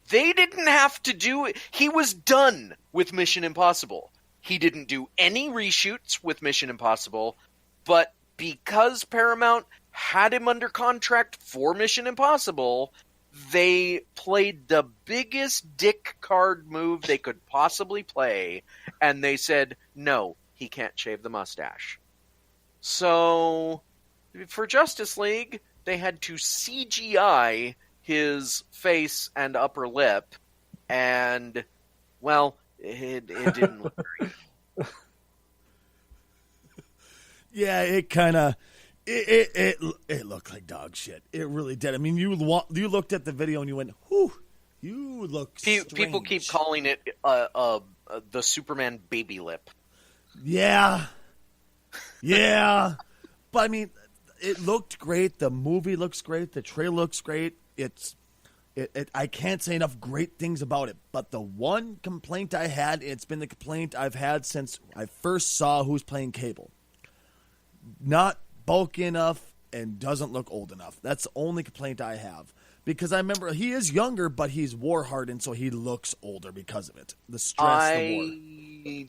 Speaker 2: They didn't have to do it. He was done with Mission Impossible. He didn't do any reshoots with Mission Impossible, but because Paramount had him under contract for Mission Impossible, they played the biggest dick card move they could possibly play, and they said, no, he can't shave the mustache. So, for Justice League, they had to CGI his face and upper lip, and, well, it didn't look very good.
Speaker 1: Yeah, it kind of it looked like dog shit. It really did. I mean, you looked at the video and you went, "Whew, you look strange."
Speaker 2: People keep calling it a the Superman baby lip.
Speaker 1: Yeah. Yeah. But I mean, it looked great. The movie looks great. The trailer looks great. I can't say enough great things about it. But the one complaint I had, it's been the complaint I've had since I first saw Who's Playing Cable. Not bulky enough and doesn't look old enough. That's the only complaint I have. Because I remember he is younger, but he's war hardened, so he looks older because of it. The stress, the war.
Speaker 2: I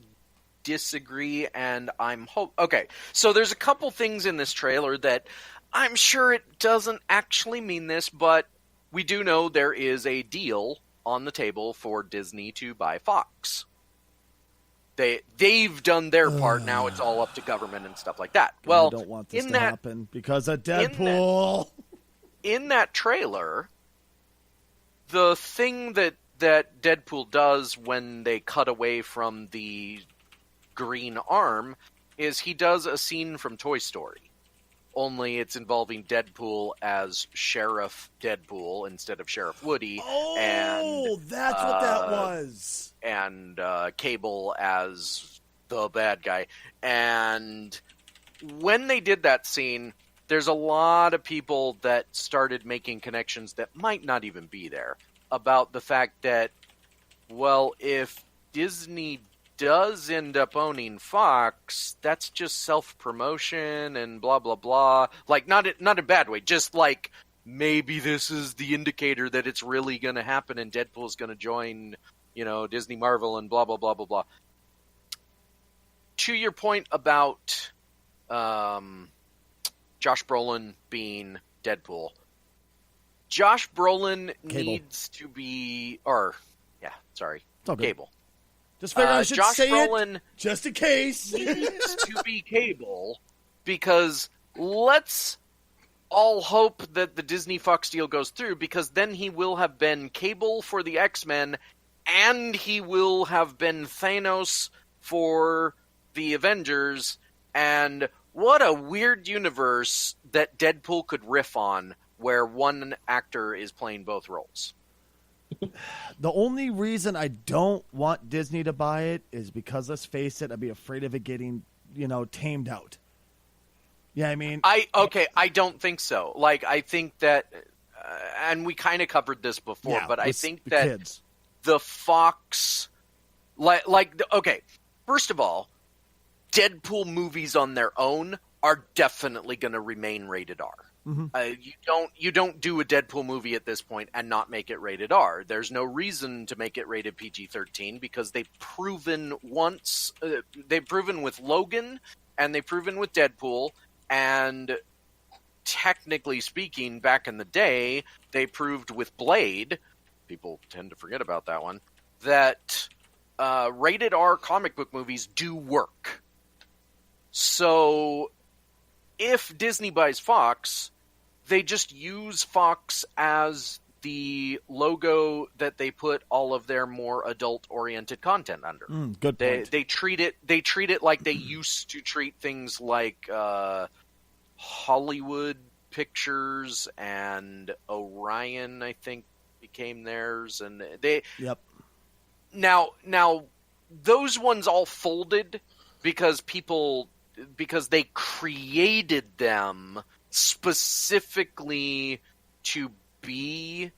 Speaker 2: disagree, and okay. So there's a couple things in this trailer that I'm sure it doesn't actually mean this, but we do know there is a deal on the table for Disney to buy Fox. They've done their part. Now it's all up to government and stuff like that. Well,
Speaker 1: I don't want this to happen because of Deadpool.
Speaker 2: In that trailer, the thing that Deadpool does when they cut away from the green arm is he does a scene from Toy Story. Only it's involving Deadpool as Sheriff Deadpool instead of Sheriff Woody.
Speaker 1: Oh,
Speaker 2: and,
Speaker 1: that's what that was.
Speaker 2: And Cable as the bad guy. And when they did that scene, there's a lot of people that started making connections that might not even be there about the fact that, well, if Disney does end up owning Fox, that's just self-promotion and blah, blah, blah. Like, not in a bad way, just like maybe this is the indicator that it's really going to happen and Deadpool's going to join, Disney Marvel and blah, blah, blah, blah, blah. To your point about Josh Brolin being Deadpool, Josh Brolin needs to be, Cable.
Speaker 1: Just figured I should
Speaker 2: Josh
Speaker 1: say
Speaker 2: Brolin
Speaker 1: it, just in case.
Speaker 2: needs to be Cable, because let's all hope that the Disney Fox deal goes through, because then he will have been Cable for the X-Men, and he will have been Thanos for the Avengers, and what a weird universe that Deadpool could riff on, where one actor is playing both roles.
Speaker 1: The only reason I don't want Disney to buy it is because, let's face it, I'd be afraid of it getting, tamed out. Yeah, I mean...
Speaker 2: I don't think so. Like, I think that, and we kind of covered this before, but I think that
Speaker 1: kids.
Speaker 2: The Fox... okay, first of all, Deadpool movies on their own are definitely going to remain rated R.
Speaker 1: Mm-hmm.
Speaker 2: You don't do a Deadpool movie at this point and not make it rated R. There's no reason to make it rated PG-13 because they've proven once. They've proven with Logan and they've proven with Deadpool, and technically speaking, back in the day, they proved with Blade. People tend to forget about that one. That rated R comic book movies do work. So if Disney buys Fox, they just use Fox as the logo that they put all of their more adult-oriented content under.
Speaker 1: Good point.
Speaker 2: They treat it like they used to treat things like Hollywood Pictures and Orion, I think, became theirs, and they.
Speaker 1: Yep.
Speaker 2: Now those ones all folded because they created them specifically to be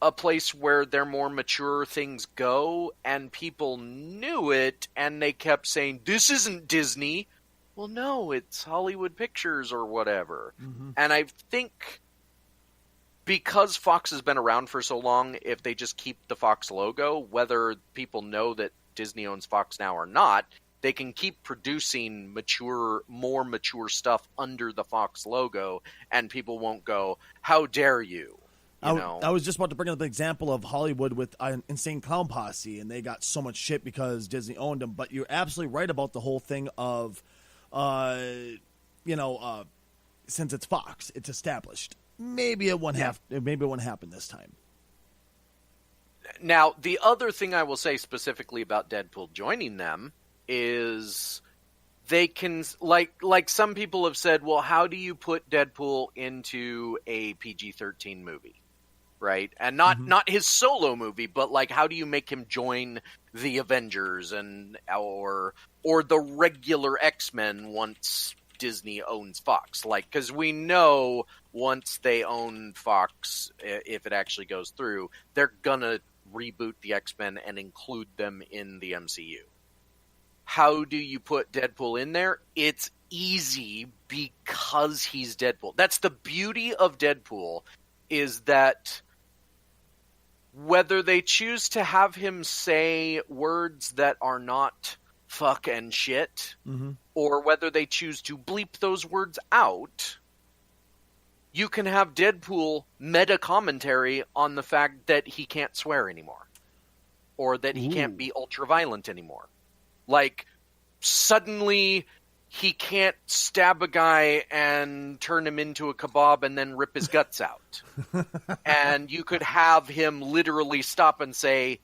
Speaker 2: a place where their more mature things go, and people knew it, and they kept saying, this isn't Disney. Well, no, it's Hollywood Pictures or whatever.
Speaker 1: Mm-hmm.
Speaker 2: And I think because Fox has been around for so long, if they just keep the Fox logo, whether people know that Disney owns Fox now or not, they can keep producing more mature stuff under the Fox logo, and people won't go, how dare you? I
Speaker 1: was just about to bring up an example of Hollywood with Insane Clown Posse, and they got so much shit because Disney owned them. But you're absolutely right about the whole thing of, since it's Fox, it's established. Maybe it won't happen this time.
Speaker 2: Now, the other thing I will say specifically about Deadpool joining them is they can, like some people have said, well, how do you put Deadpool into a PG-13 movie? right? And not his solo movie, but like how do you make him join the Avengers or the regular X-Men once Disney owns Fox? Like, because we know once they own Fox, if it actually goes through, they're gonna reboot the X-Men and include them in the MCU. How do you put Deadpool in there? It's easy because he's Deadpool. That's the beauty of Deadpool, is that whether they choose to have him say words that are not fuck and shit, or whether they choose to bleep those words out, you can have Deadpool meta commentary on the fact that he can't swear anymore, or that he can't be ultra violent anymore. Like, suddenly he can't stab a guy and turn him into a kebab and then rip his guts out. And you could have him literally stop and say,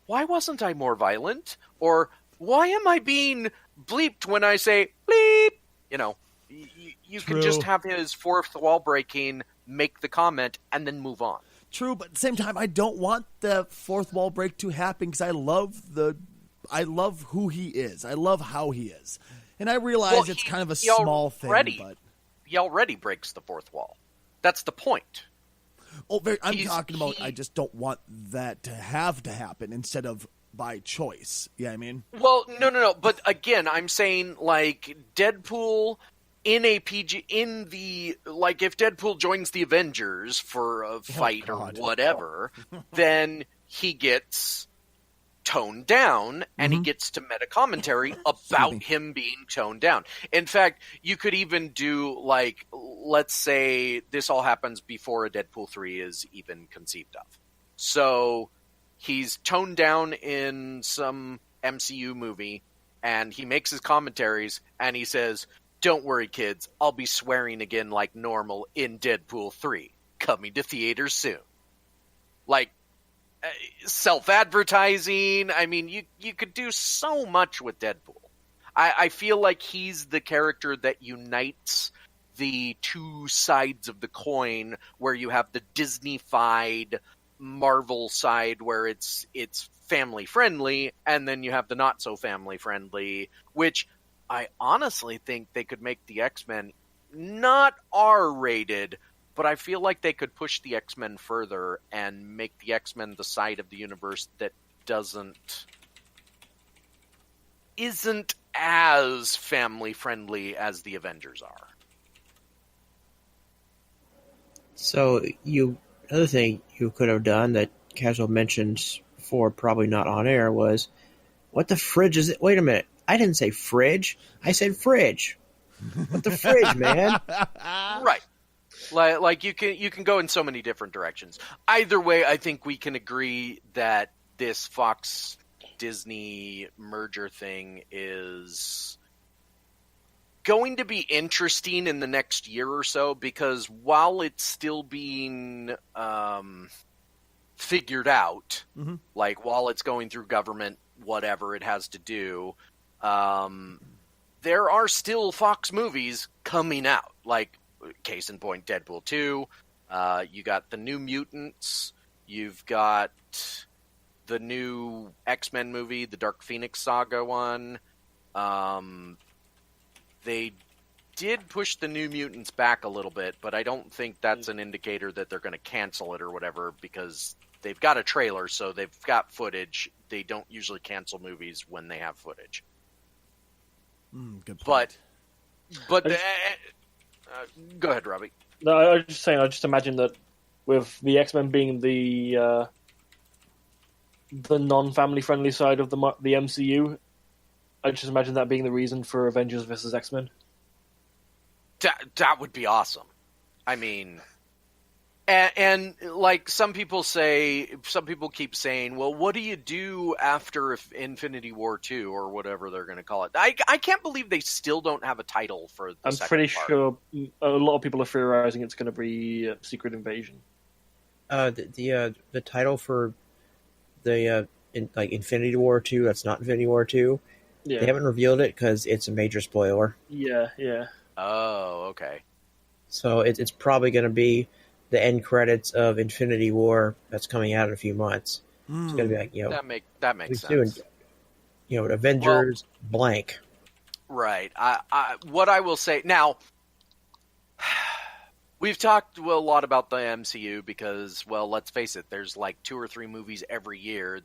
Speaker 2: why wasn't I more violent? Or, why am I being bleeped when I say bleep? You know, you can just have his fourth wall breaking, make the comment, and then move on.
Speaker 1: True, but at the same time, I don't want the fourth wall break to happen because I love who he is. I love how he is. And I realize it's kind of a small thing, but
Speaker 2: he already breaks the fourth wall. That's the point.
Speaker 1: I'm talking about I just don't want that to happen instead of by choice. Yeah, I mean?
Speaker 2: Well, no. But again, I'm saying, like, Deadpool in a PG, if Deadpool joins the Avengers for a fight or whatever, then he gets toned down, and he gets to meta commentary about him being toned down. In fact, you could even do, like, let's say this all happens before a Deadpool 3 is even conceived of. So he's toned down in some MCU movie, and he makes his commentaries, and he says, don't worry, kids, I'll be swearing again like normal in Deadpool 3, coming to theaters soon. Like, self-advertising. I mean, you could do so much with Deadpool. I feel like he's the character that unites the two sides of the coin, where you have the Disney-fied Marvel side where it's family friendly, and then you have the not so family friendly, which I honestly think they could make the X-Men not R-rated, but I feel like they could push the X-Men further and make the X-Men the side of the universe that isn't as family friendly as the Avengers are.
Speaker 3: So another thing you could have done that Casual mentioned before, probably not on air, was, what the fridge is it? Wait a minute. I didn't say fridge. I said fridge. What the fridge, man?
Speaker 2: Right. Like you can go in so many different directions. Either way, I think we can agree that this Fox Disney merger thing is going to be interesting in the next year or so, because while it's still being figured out, like while it's going through government, whatever it has to do, there are still Fox movies coming out. Like, case in point, Deadpool 2. You got the New Mutants. You've got the new X-Men movie, the Dark Phoenix Saga one. They did push the New Mutants back a little bit, but I don't think that's an indicator that they're going to cancel it or whatever, because they've got a trailer, so they've got footage. They don't usually cancel movies when they have footage.
Speaker 1: Good point.
Speaker 2: But go ahead, Robbie.
Speaker 4: No, I was just saying, I just imagine that with the X-Men being the non-family friendly side of the MCU, I just imagine that being the reason for Avengers vs. X-Men.
Speaker 2: That would be awesome. I mean, and like some people keep saying, well, what do you do after Infinity War 2 or whatever they're going to call it? I can't believe they still don't have a title for the
Speaker 4: I'm
Speaker 2: second
Speaker 4: pretty
Speaker 2: part.
Speaker 4: sure a lot of people are theorizing it's going to be Secret Invasion.
Speaker 3: The title for the Infinity War 2, that's not Infinity War 2.
Speaker 4: Yeah.
Speaker 3: They haven't revealed it because it's a major spoiler.
Speaker 4: Yeah.
Speaker 2: Oh, okay.
Speaker 3: So it's probably going to be the end credits of Infinity War that's coming out in a few months. It's going to be like,
Speaker 2: that makes
Speaker 3: soon,
Speaker 2: sense.
Speaker 3: Avengers blank.
Speaker 2: Right. What I will say now, we've talked a lot about the MCU because, well, let's face it, there's like 2 or 3 movies every year.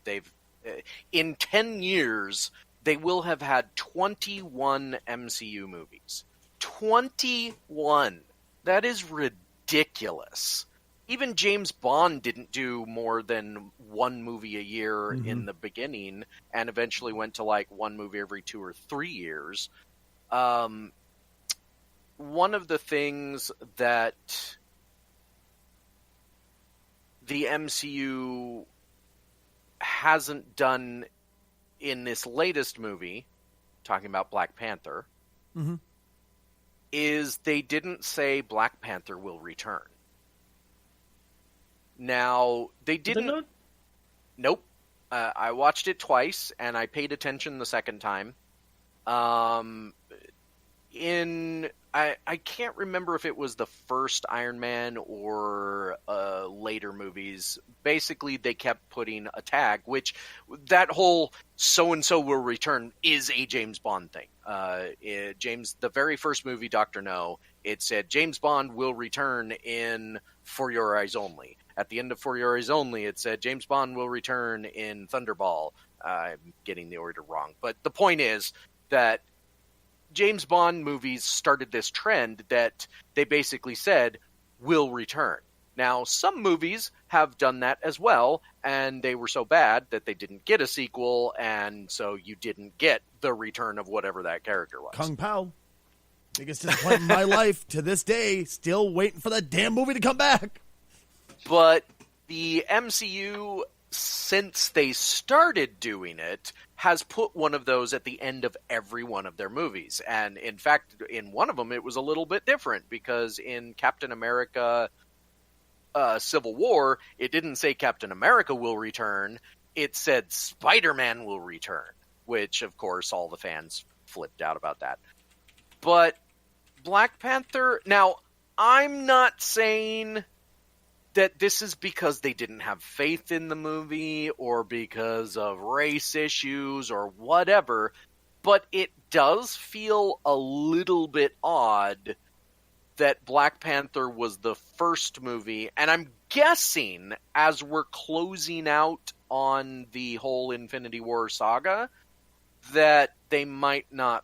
Speaker 2: In 10 years, they will have had 21 MCU movies. 21. That is ridiculous. Even James Bond didn't do more than 1 movie a year in the beginning, and eventually went to like 1 movie every 2 or 3 years. One of the things that the MCU hasn't done in this latest movie, talking about Black Panther, is they didn't say Black Panther will return. Now, they didn't. Nope. I watched it twice, and I paid attention the second time. I can't remember if it was the first Iron Man or later movies. Basically, they kept putting a tag, which that whole so-and-so will return is a James Bond thing. The very first movie, Dr. No, it said James Bond will return in For Your Eyes Only. At the end of For Your Eyes Only, it said James Bond will return in Thunderball. I'm getting the order wrong. But the point is that James Bond movies started this trend that they basically said will return. Now, some movies have done that as well, and they were so bad that they didn't get a sequel, and so you didn't get the return of whatever that character was.
Speaker 1: Kung Pao. Biggest disappointment in my life to this day. Still waiting for that damn movie to come back.
Speaker 2: But the MCU, since they started doing it, has put one of those at the end of every one of their movies. And in fact, in one of them, it was a little bit different because in Captain America Civil War, it didn't say Captain America will return. It said Spider-Man will return, which, of course, all the fans flipped out about that. But Black Panther... Now, I'm not saying that this is because they didn't have faith in the movie or because of race issues or whatever, but it does feel a little bit odd that Black Panther was the first movie, and I'm guessing as we're closing out on the whole Infinity War saga, that they might not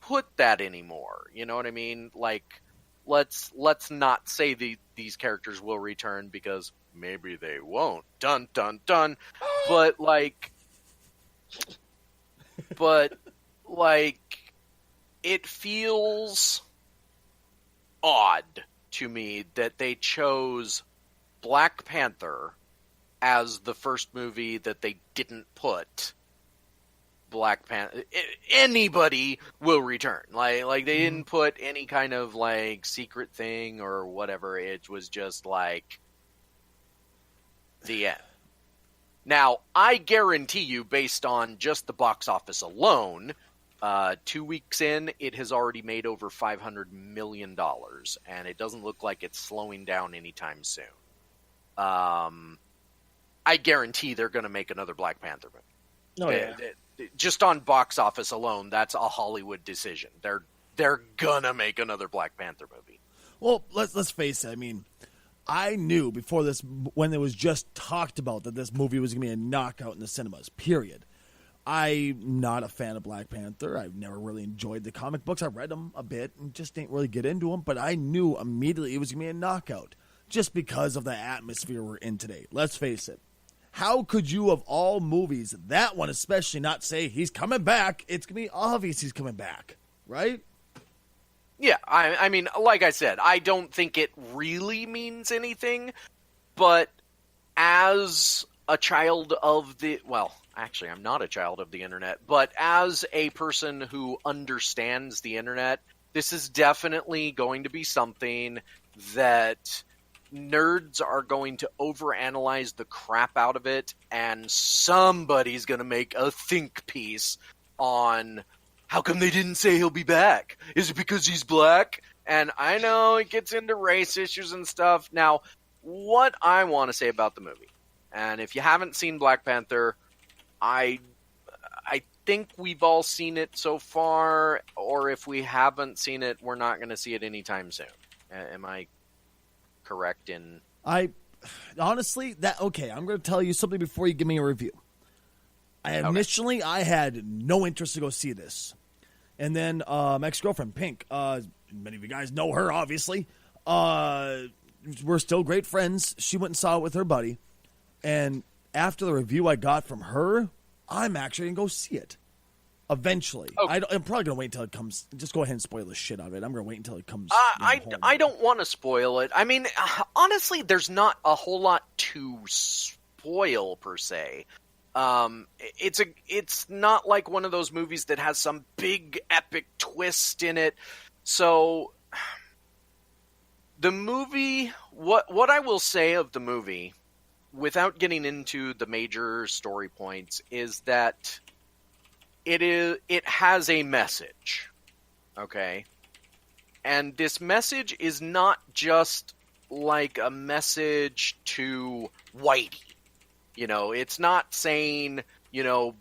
Speaker 2: put that anymore. You know what I mean? Like, let's not say these characters will return because maybe they won't. Dun, dun, dun. But, like, it feels odd to me that they chose Black Panther as the first movie that they didn't put Black Panther. Anybody will return. Like they didn't put any kind of like secret thing or whatever. It was just like the end. Now, I guarantee you, based on just the box office alone, 2 weeks in, it has already made over $500 million, and it doesn't look like it's slowing down anytime soon. I guarantee they're going to make another Black Panther movie.
Speaker 4: Oh, yeah.
Speaker 2: Just on box office alone, that's a Hollywood decision. They're gonna make another Black Panther movie.
Speaker 1: Well, let's face it. I mean, I knew before this, when it was just talked about, that this movie was going to be a knockout in the cinemas, period. I'm not a fan of Black Panther. I've never really enjoyed the comic books. I read them a bit and just didn't really get into them, but I knew immediately it was going to be a knockout just because of the atmosphere we're in today. Let's face it. How could you, of all movies, that one especially, not say he's coming back? It's going to be obvious he's coming back, right?
Speaker 2: Yeah, I mean, like I said, I don't think it really means anything, but as a child of the... Well, actually, I'm not a child of the internet, but as a person who understands the internet, this is definitely going to be something that nerds are going to overanalyze the crap out of it, and somebody's going to make a think piece on... How come they didn't say he'll be back? Is it because he's black? And I know it gets into race issues and stuff. Now, what I want to say about the movie. And if you haven't seen Black Panther, I think we've all seen it so far, or if we haven't seen it, we're not going to see it anytime soon. Am I correct in...
Speaker 1: I honestly, I'm going to tell you something before you give me a review. Initially, I had no interest to go see this. And then my ex-girlfriend, Pink, many of you guys know her, obviously. We're still great friends. She went and saw it with her buddy. And after the review I got from her, I'm actually going to go see it. Eventually.
Speaker 2: Okay.
Speaker 1: I'm probably going to wait until it comes. Just go ahead and spoil the shit out of it. I'm going to wait until it comes.
Speaker 2: I don't want to spoil it. I mean, honestly, there's not a whole lot to spoil, per se. It's not like one of those movies that has some big epic twist in it. So the movie, what I will say of the movie, without getting into the major story points, is that it has a message. Okay? And this message is not just like a message to Whitey. You know, it's not saying, you know,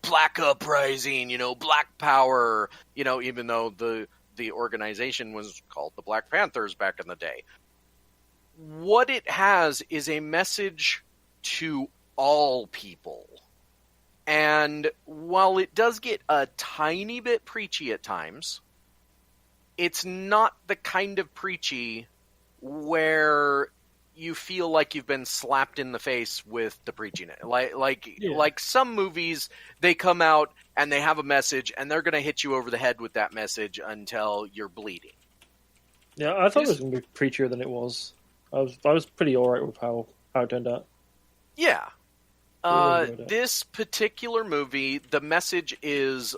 Speaker 2: black uprising, you know, black power, you know, even though the organization was called the Black Panthers back in the day. What it has is a message to all people. And while it does get a tiny bit preachy at times, it's not the kind of preachy where you feel like you've been slapped in the face with the preaching. Like some movies, they come out and they have a message and they're going to hit you over the head with that message until you're bleeding.
Speaker 4: Yeah, I thought it was going to be preachier than it was. I was pretty alright with how it turned out.
Speaker 2: Yeah. This particular movie, the message is,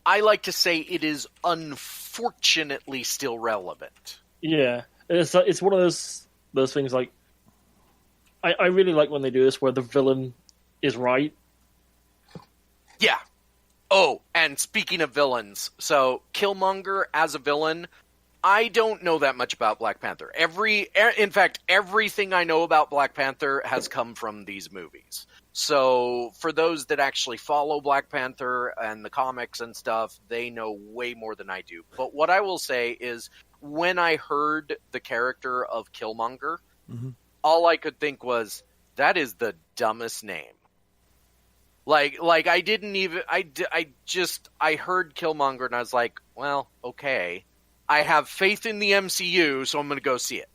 Speaker 2: I like to say it is unfortunately still relevant.
Speaker 4: Yeah, it's one of those things, like, I really like when they do this where the villain is right.
Speaker 2: Yeah. Oh, and speaking of villains, so Killmonger as a villain, I don't know that much about Black Panther. In fact, everything I know about Black Panther has come from these movies. So for those that actually follow Black Panther and the comics and stuff, they know way more than I do. But what I will say is, when I heard the character of Killmonger, all I could think was, that is the dumbest name. Like I didn't even, I heard Killmonger and I was like, well, okay. I have faith in the MCU, so I'm going to go see it.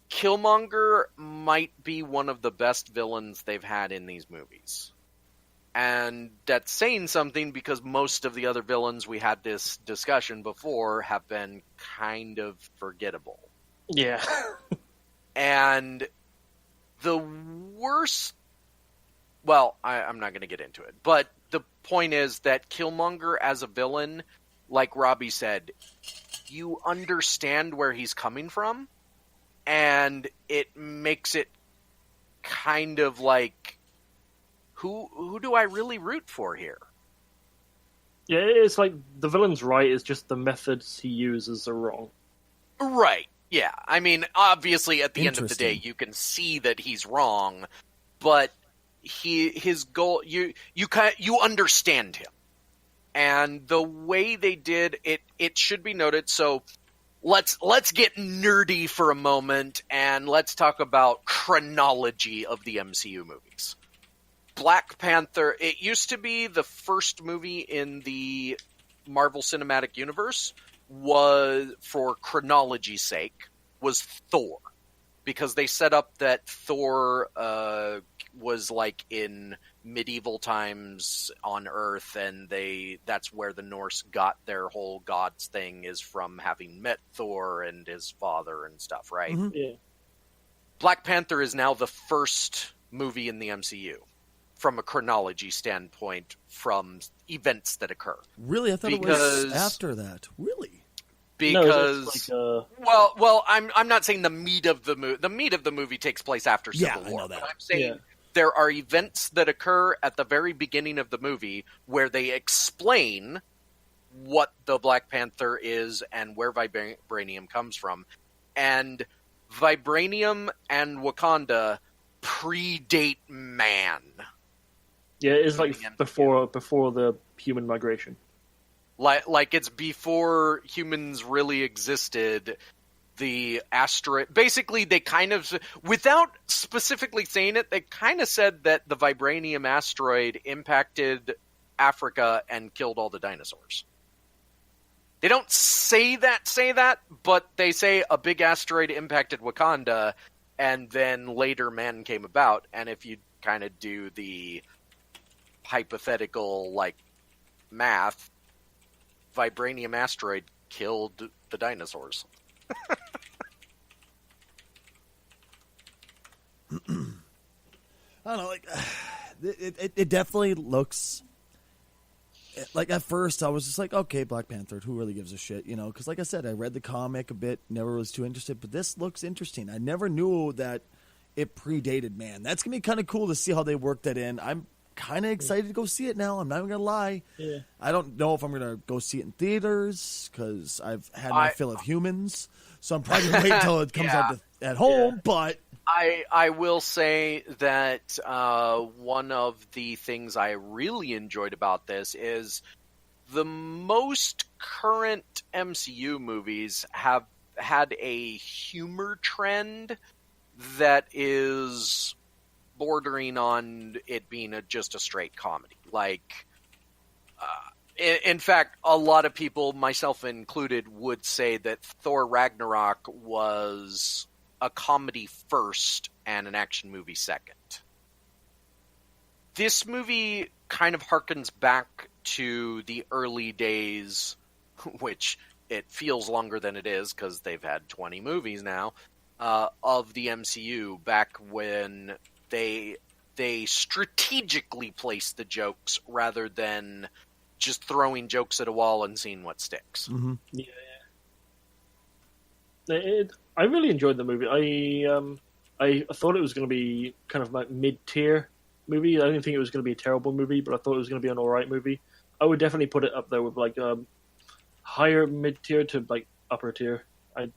Speaker 2: Killmonger might be one of the best villains they've had in these movies. And that's saying something, because most of the other villains we had this discussion before have been kind of forgettable.
Speaker 4: Yeah.
Speaker 2: And the worst... Well, I'm not going to get into it. But the point is that Killmonger as a villain, like Robbie said, you understand where he's coming from, and it makes it kind of like, who do I really root for here?
Speaker 4: Yeah, it's like the villain's right, it's just the methods he uses are wrong.
Speaker 2: Right, yeah. I mean, obviously, at the end of the day, you can see that he's wrong, but his goal, you understand him. And the way they did it, it should be noted. So let's get nerdy for a moment, and let's talk about chronology of the MCU movies. Black Panther, it used to be the first movie in the Marvel Cinematic Universe, was, for chronology's sake, was Thor. Because they set up that Thor was like in medieval times on Earth, and that's where the Norse got their whole gods thing, is from having met Thor and his father and stuff, right?
Speaker 1: Mm-hmm.
Speaker 4: Yeah.
Speaker 2: Black Panther is now the first movie in the MCU from a chronology standpoint, from events that occur.
Speaker 1: Really? I thought it was after that. Really?
Speaker 2: Because
Speaker 4: no,
Speaker 2: well, I'm not saying the meat of the movie. The meat of the movie takes place after Civil War.
Speaker 1: I know that.
Speaker 2: But I'm saying there are events that occur at the very beginning of the movie where they explain what the Black Panther is and where vibranium comes from. And Vibranium and Wakanda predate man.
Speaker 4: Yeah, it's like
Speaker 2: Yeah.
Speaker 4: before the human migration.
Speaker 2: Like it's before humans really existed. The asteroid, basically, they kind of, without specifically saying it, they kind of said that the vibranium asteroid impacted Africa and killed all the dinosaurs. They don't say that, but they say a big asteroid impacted Wakanda, and then later man came about. And if you kind of do the hypothetical, like, math, vibranium asteroid killed the dinosaurs.
Speaker 1: I don't know, like it definitely looks like at first I was just like, okay, Black Panther, who really gives a shit, you know? Because like I said, I read the comic a bit, never was too interested, but this looks interesting. I never knew that it predated man. That's gonna be kind of cool to see how they work that in. I'm kind of excited to go see it now. I'm not even gonna lie.
Speaker 4: Yeah.
Speaker 1: I don't know if I'm gonna go see it in theaters because I've had my fill of Humans, so I'm probably gonna wait until it comes out at home. But
Speaker 2: I will say that one of the things I really enjoyed about this is the most current MCU movies have had a humor trend that is bordering on it being just a straight comedy. Like, in fact, a lot of people, myself included, would say that Thor Ragnarok was a comedy first and an action movie second. This movie kind of harkens back to the early days, which it feels longer than it is because they've had 20 movies now, of the MCU, back when they strategically placed the jokes rather than just throwing jokes at a wall and seeing what sticks.
Speaker 1: mm-hmm.
Speaker 4: I really enjoyed the movie. I thought it was going to be kind of like mid-tier movie. I didn't think it was going to be a terrible movie, but I thought it was going to be an alright movie. I would definitely put it up there with like higher mid-tier to like upper tier.
Speaker 2: I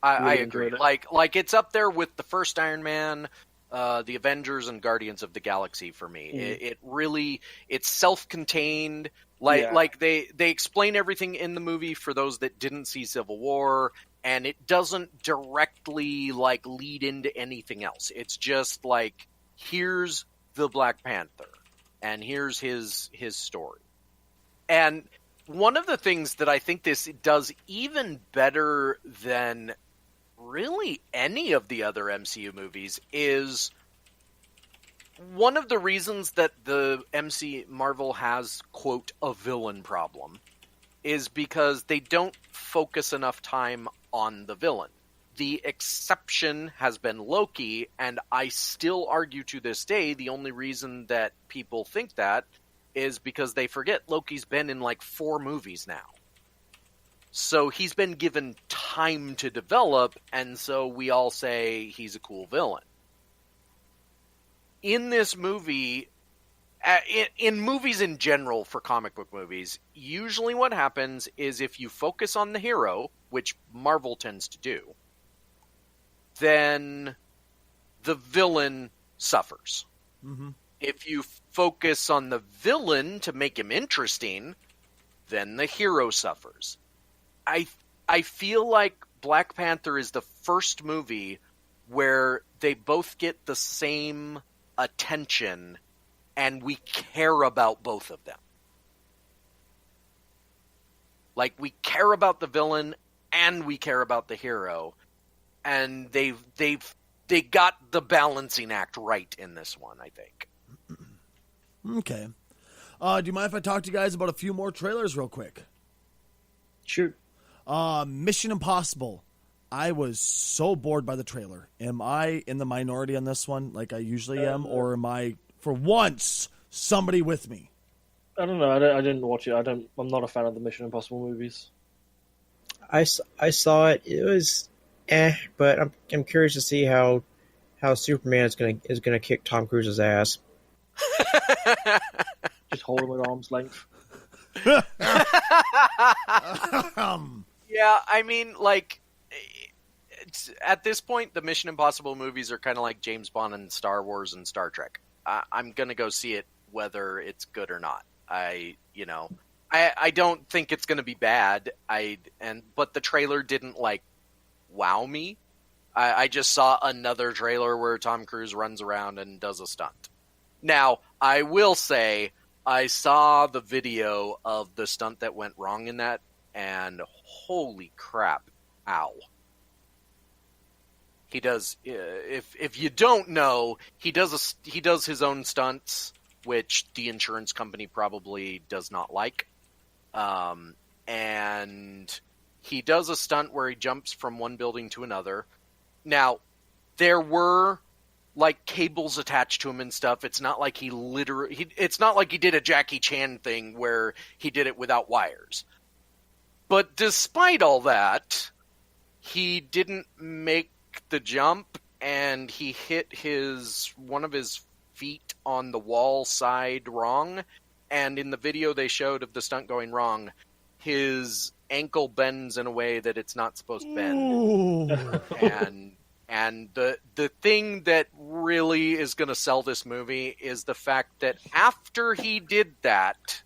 Speaker 4: really
Speaker 2: agree.
Speaker 4: enjoyed it.
Speaker 2: Like it's up there with the first Iron Man, the Avengers, and Guardians of the Galaxy for me. It really, it's self-contained. Like they explain everything in the movie for those that didn't see Civil War, and it doesn't directly like lead into anything else. It's just like, here's the Black Panther, and here's his story. And one of the things that I think this does even better than really any of the other MCU movies is one of the reasons that the Marvel has, quote, a villain problem is because they don't focus enough time on the villain. The exception has been Loki, and I still argue to this day the only reason that people think that is because they forget Loki's been in like 4 movies now. So he's been given time to develop, and so we all say he's a cool villain. In this movie, in movies in general for comic book movies, usually what happens is if you focus on the hero, which Marvel tends to do, then the villain suffers.
Speaker 1: Mm-hmm.
Speaker 2: If you focus on the villain to make him interesting, then the hero suffers. I feel like Black Panther is the first movie where they both get the same attention and we care about both of them. Like, we care about the villain and we care about the hero, and they got the balancing act right in this one, I think.
Speaker 1: Okay. Do you mind if I talk to you guys about a few more trailers real quick?
Speaker 4: Sure.
Speaker 1: Mission Impossible. I was so bored by the trailer. Am I in the minority on this one, like I usually am, or am I, for once, somebody with me?
Speaker 4: I don't know. I didn't watch it. I'm not a fan of the Mission Impossible movies.
Speaker 3: I saw it. It was but I'm curious to see how Superman is gonna kick Tom Cruise's ass.
Speaker 4: Just hold him at arm's length.
Speaker 2: Yeah, I mean, like, at this point, the Mission Impossible movies are kind of like James Bond and Star Wars and Star Trek. I'm gonna go see it whether it's good or not. I don't think it's gonna be bad. But the trailer didn't like wow me. I just saw another trailer where Tom Cruise runs around and does a stunt. Now, I will say, I saw the video of the stunt that went wrong in that, and holy crap, ow. He does, if you don't know, he does his own stunts, which the insurance company probably does not like. And he does a stunt where he jumps from one building to another. Now, there were like cables attached to him and stuff. It's not like it's not like he did a Jackie Chan thing where he did it without wires. But despite all that, he didn't make the jump, and he hit one of his feet on the wall side wrong. And in the video they showed of the stunt going wrong, his ankle bends in a way that it's not supposed to bend. And the thing that really is going to sell this movie is the fact that after he did that,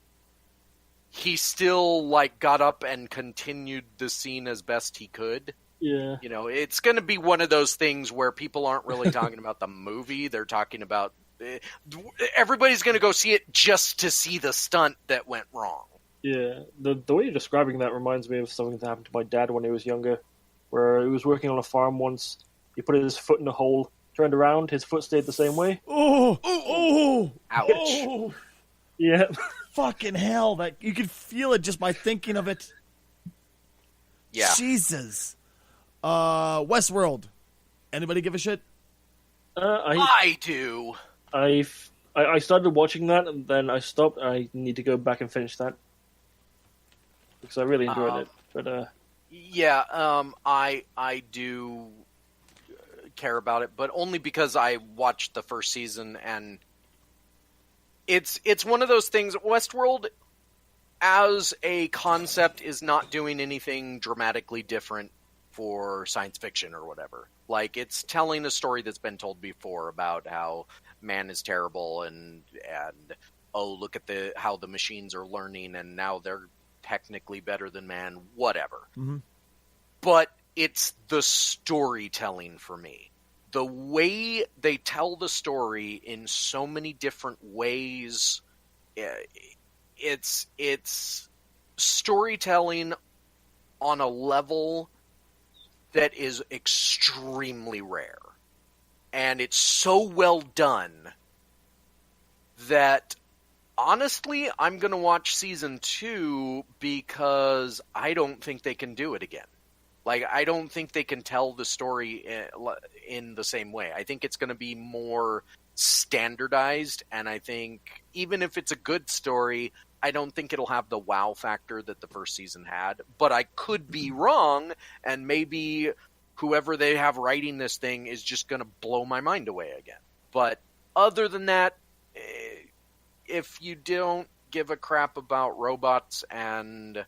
Speaker 2: he still like got up and continued the scene as best he could.
Speaker 4: Yeah.
Speaker 2: You know, it's going to be one of those things where people aren't really talking about the movie. They're talking about everybody's going to go see it just to see the stunt that went wrong.
Speaker 4: Yeah, the way you're describing that reminds me of something that happened to my dad when he was younger, where he was working on a farm once. He put his foot in a hole, turned around, his foot stayed the same way.
Speaker 2: Ouch.
Speaker 1: Oh,
Speaker 4: Yeah.
Speaker 1: fucking hell. That you could feel it just by thinking of it.
Speaker 2: Yeah.
Speaker 1: Jesus. Westworld. Anybody give a shit?
Speaker 2: I do.
Speaker 4: I started watching that, and then I stopped. I need to go back and finish that because I really enjoyed it. But
Speaker 2: yeah, I do care about it, but only because I watched the first season, and it's one of those things. Westworld, as a concept, is not doing anything dramatically different for science fiction or whatever. Like, it's telling a story that's been told before about how man is terrible and oh, look at how the machines are learning and now they're technically better than man, whatever.
Speaker 1: Mm-hmm.
Speaker 2: But it's the storytelling for me. The way they tell the story in so many different ways, it's storytelling on a level that is extremely rare. And it's so well done that, honestly, I'm going to watch season 2 because I don't think they can do it again. Like, I don't think they can tell the story in the same way. I think it's going to be more standardized, and I think even if it's a good story, I don't think it'll have the wow factor that the first season had. But I could be wrong, and maybe whoever they have writing this thing is just going to blow my mind away again. But other than that, if you don't give a crap about robots and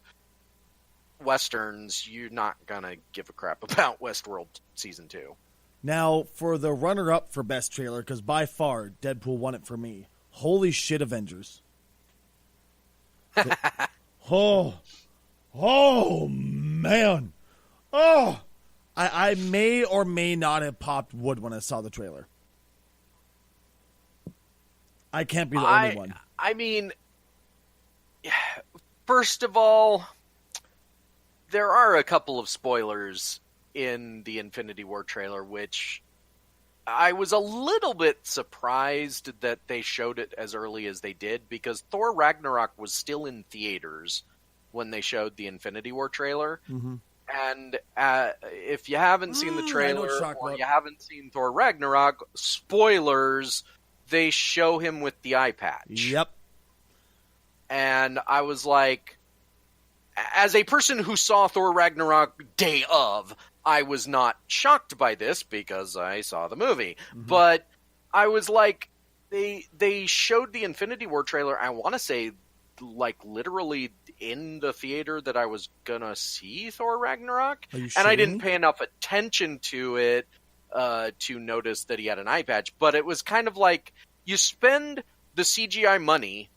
Speaker 2: Westerns, you're not going to give a crap about Westworld Season 2.
Speaker 1: Now, for the runner-up for Best Trailer, because by far, Deadpool won it for me. Holy shit, Avengers. Oh, man. Oh, I may or may not have popped wood when I saw the trailer. I can't be the only one.
Speaker 2: I mean, first of all, there are a couple of spoilers in the Infinity War trailer, which I was a little bit surprised that they showed it as early as they did, because Thor Ragnarok was still in theaters when they showed the Infinity War trailer.
Speaker 1: Mm-hmm.
Speaker 2: And if you haven't seen the trailer or you haven't seen Thor Ragnarok, spoilers, they show him with the eye patch.
Speaker 1: Yep.
Speaker 2: And I was like, as a person who saw Thor Ragnarok day of, I was not shocked by this because I saw the movie. Mm-hmm. But I was like, they showed the Infinity War trailer, I want to say like literally in the theater that I was gonna see Thor Ragnarok,
Speaker 1: Are you
Speaker 2: and I
Speaker 1: shitting
Speaker 2: didn't
Speaker 1: me?
Speaker 2: pay enough attention to it to notice that he had an eye patch. But it was kind of like you spend the CGI money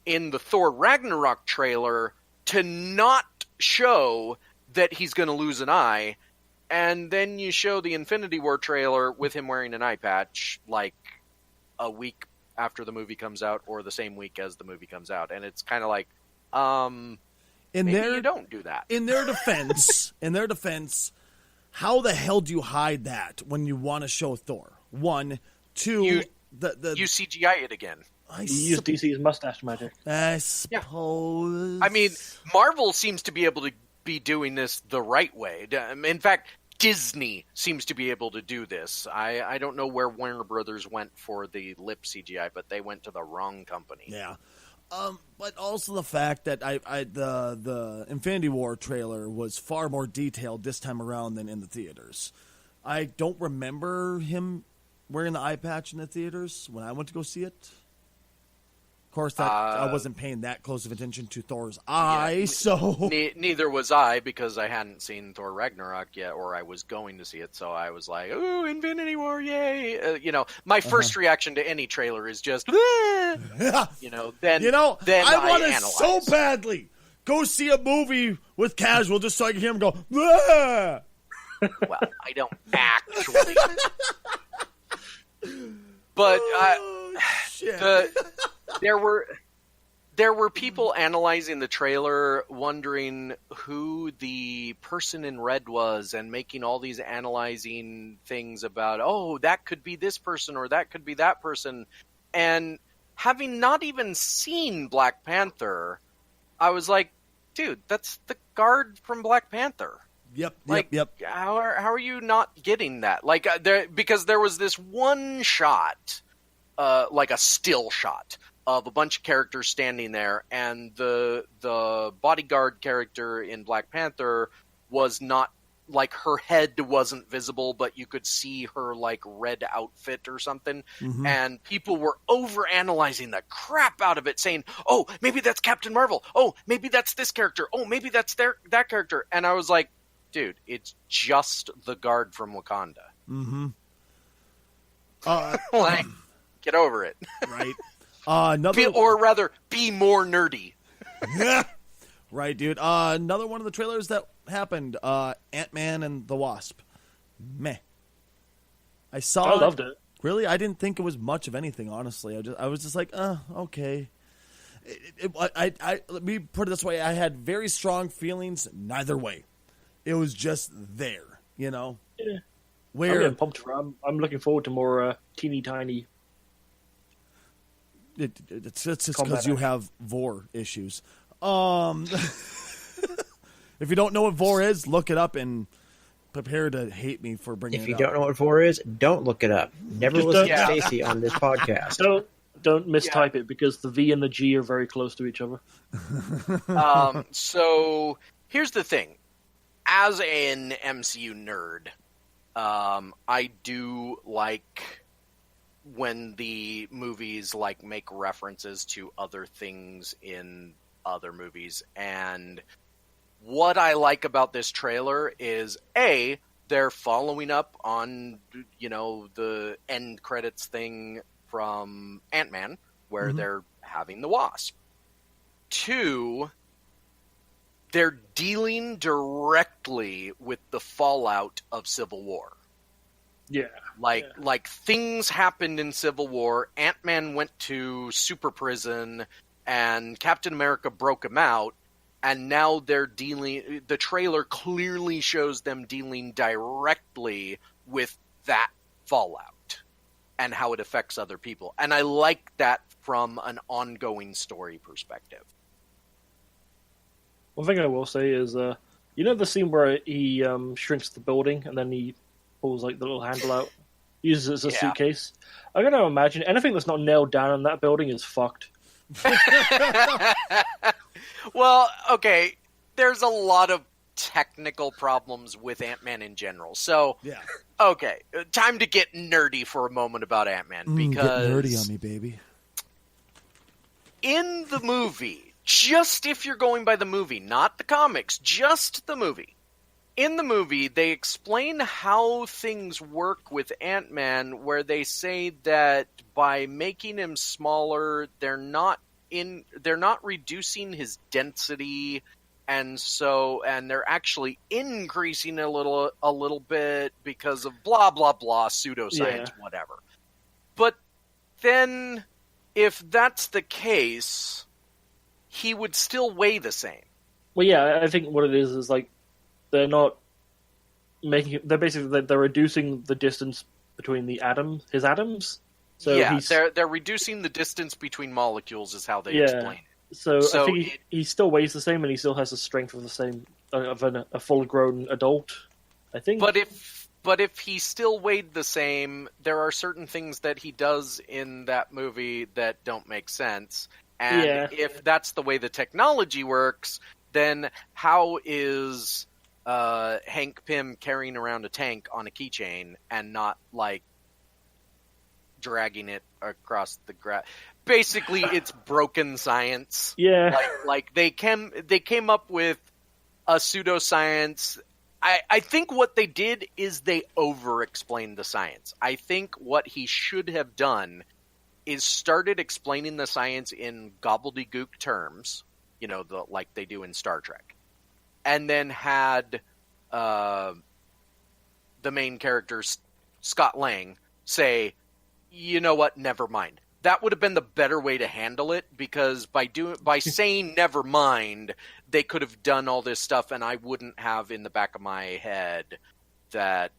Speaker 2: in the Thor Ragnarok trailer to not show that he's going to lose an eye, and then you show the Infinity War trailer with him wearing an eye patch like a week after the movie comes out or the same week as the movie comes out, and it's kind of like maybe you don't do that.
Speaker 1: In their defense, how the hell do you hide that when you want to show Thor? One, two,
Speaker 2: You
Speaker 1: the
Speaker 2: You CGI it again.
Speaker 1: I,
Speaker 4: You use DC's mustache magic.
Speaker 1: I suppose.
Speaker 2: I mean, Marvel seems to be able to be doing this the right way. In fact, Disney seems to be able to do this. I don't know where Warner Brothers went for the lip CGI, but they went to the wrong company.
Speaker 1: Yeah. But also the fact that the Infinity War trailer was far more detailed this time around than in the theaters. I don't remember him wearing the eye patch in the theaters when I went to go see it. Of course, I wasn't paying that close of attention to Thor's eye, so...
Speaker 2: Neither was I, because I hadn't seen Thor Ragnarok yet, or I was going to see it, so I was like, ooh, Infinity War, yay! My first reaction to any trailer is just, then
Speaker 1: I want to
Speaker 2: analyze.
Speaker 1: so badly go see a movie with Casual just so I can hear him go, "Ah!"
Speaker 2: Well, I don't actually. But
Speaker 1: Shit.
Speaker 2: there were people analyzing the trailer, wondering who the person in red was, and making all these analyzing things about, oh, that could be this person or that could be that person. And having not even seen Black Panther, I was like, dude, that's the guard from Black Panther.
Speaker 1: Yep.
Speaker 2: How are you not getting that? Like, because there was this one shot, like a still shot of a bunch of characters standing there, and the bodyguard character in Black Panther was not, like, her head wasn't visible, but you could see her, like, red outfit or something.
Speaker 1: Mm-hmm.
Speaker 2: And people were over-analyzing the crap out of it, saying, oh, maybe that's Captain Marvel. Oh, maybe that's this character. Oh, maybe that's that character. And I was like, dude, it's just the guard from Wakanda.
Speaker 1: Mm-hmm.
Speaker 2: Like, get over it.
Speaker 1: Right. Another,
Speaker 2: Or rather, be more nerdy.
Speaker 1: right, dude. Another one of the trailers that happened, Ant-Man and the Wasp. Meh. I
Speaker 4: loved it.
Speaker 1: Really? I didn't think it was much of anything, honestly. I was just like, okay. Let me put it this way. I had very strong feelings neither way. It was just there,
Speaker 4: Yeah. I'm
Speaker 1: Where
Speaker 4: getting pumped for it. I'm looking forward to more teeny tiny.
Speaker 1: it's just because
Speaker 4: Combat
Speaker 1: you
Speaker 4: action.
Speaker 1: have Vor issues. If you don't know what Vor is, look it up and prepare to hate me for bringing
Speaker 3: If
Speaker 1: it
Speaker 3: you
Speaker 1: up.
Speaker 3: don't know what 4 is, don't look it up. Never
Speaker 4: Just
Speaker 3: listen
Speaker 2: don't-
Speaker 3: to Stacy on this podcast.
Speaker 4: Don't mistype it, because the V and the G are very close to each other.
Speaker 2: So here's the thing. As an MCU nerd, I do like when the movies like make references to other things in other movies. And what I like about this trailer is, A, they're following up on, the end credits thing from Ant-Man, where they're having the Wasp. 2, they're dealing directly with the fallout of Civil War.
Speaker 4: Yeah.
Speaker 2: Like things happened in Civil War. Ant-Man went to super prison, and Captain America broke him out. And now they're dealing. The trailer clearly shows them dealing directly with that fallout and how it affects other people. And I like that from an ongoing story perspective.
Speaker 4: One thing I will say is, the scene where he shrinks the building and then he pulls like the little handle out, uses it as a
Speaker 2: Yeah.
Speaker 4: suitcase. I'm gonna imagine anything that's not nailed down in that building is fucked.
Speaker 2: Well, okay, there's a lot of technical problems with Ant-Man in general. So,
Speaker 1: Yeah.
Speaker 2: okay, time to get nerdy for a moment about Ant-Man, because
Speaker 1: Get nerdy on me, baby.
Speaker 2: in the movie, just if you're going by the movie, not the comics, just the movie. In the movie, they explain how things work with Ant-Man, where they say that by making him smaller, they're not reducing his density, and they're actually increasing a little bit because of blah blah blah pseudoscience, whatever. But then, if that's the case, he would still weigh the same.
Speaker 4: Well, yeah, I think what it is like they're not making. They're basically they're reducing the distance between his atoms. So
Speaker 2: yeah, they're reducing the distance between molecules, is how they explain it.
Speaker 4: So I think he still weighs the same, and he still has the strength of the same of a full-grown adult. I think.
Speaker 2: But if he still weighed the same, there are certain things that he does in that movie that don't make sense. And if that's the way the technology works, then how is Hank Pym carrying around a tank on a keychain and not like dragging it across the grass? Basically, it's broken science.
Speaker 4: Yeah,
Speaker 2: like they came up with a pseudoscience. I think what they did is they over-explained the science. I think what he should have done is started explaining the science in gobbledygook terms, like they do in Star Trek, and then had the main character, Scott Lang, say, you know what, never mind. That would have been the better way to handle it, because by saying never mind, they could have done all this stuff, and I wouldn't have in the back of my head that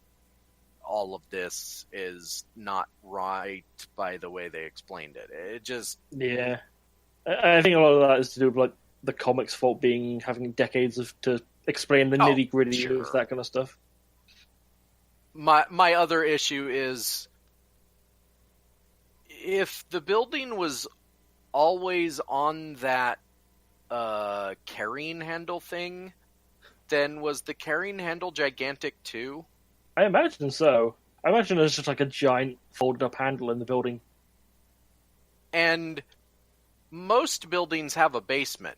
Speaker 2: all of this is not right by the way they explained it. It just...
Speaker 4: Yeah. I think a lot of that is to do with like the comics fault having decades to explain the nitty-gritty of that kind of stuff.
Speaker 2: My other issue is, if the building was always on that carrying handle thing, then was the carrying handle gigantic too?
Speaker 4: I imagine so. I imagine there's just like a giant folded up handle in the building.
Speaker 2: And most buildings have a basement.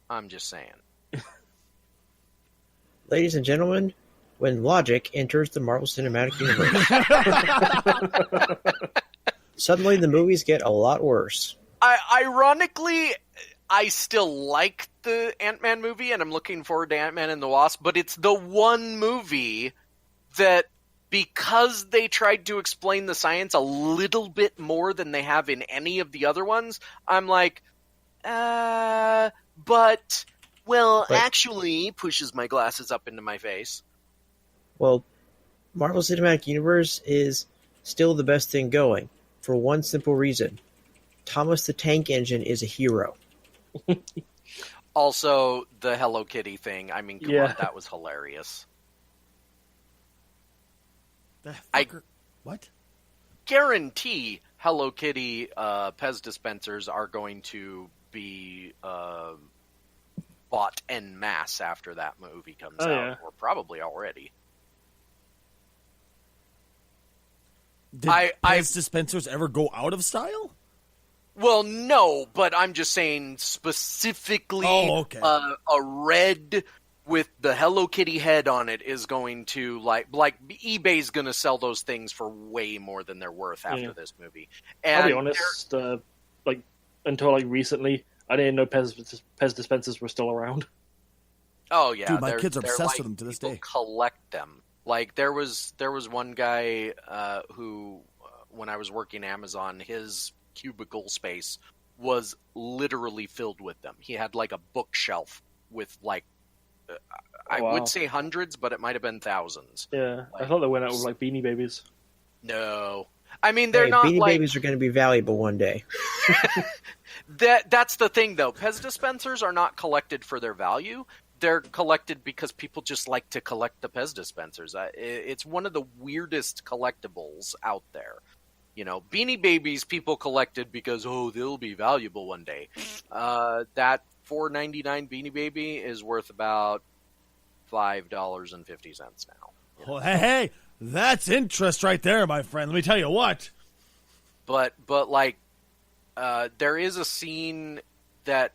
Speaker 2: I'm just saying.
Speaker 3: Ladies and gentlemen, when logic enters the Marvel Cinematic Universe, suddenly the movies get a lot worse.
Speaker 2: Ironically, I still like the Ant-Man movie, and I'm looking forward to Ant-Man and the Wasp, but it's the one movie that, because they tried to explain the science a little bit more than they have in any of the other ones, I'm like, actually, pushes my glasses up into my face.
Speaker 3: Well, Marvel Cinematic Universe is still the best thing going, for one simple reason. Thomas the Tank Engine is a hero.
Speaker 2: Also, the Hello Kitty thing. I mean, come on, that was hilarious.
Speaker 1: What?
Speaker 2: Guarantee Hello Kitty Pez dispensers are going to be bought en masse after that movie comes out, or probably already.
Speaker 1: Did Pez dispensers ever go out of style?
Speaker 2: Well, no, but I'm just saying specifically a red with the Hello Kitty head on it is going to, like eBay's going to sell those things for way more than they're worth after this movie. And
Speaker 4: I'll be honest, until recently, I didn't know Pez dispensers were still around.
Speaker 2: Oh yeah,
Speaker 1: dude, my kids are obsessed with them to this day.
Speaker 2: Collect them. Like there was one guy who, when I was working Amazon, his cubicle space was literally filled with them. He had like a bookshelf with I would say hundreds, but it might have been thousands.
Speaker 4: Yeah, I thought they went out with like Beanie Babies.
Speaker 2: No, I mean they're not.
Speaker 3: Beanie Babies are going to be valuable one day.
Speaker 2: That's the thing, though. Pez dispensers are not collected for their value. They're collected because people just like to collect the Pez dispensers. It's one of the weirdest collectibles out there. Beanie Babies people collected because, they'll be valuable one day. That $4.99 Beanie Baby is worth about $5.50 now.
Speaker 1: Well, hey, that's interest right there, my friend. Let me tell you what.
Speaker 2: But there is a scene that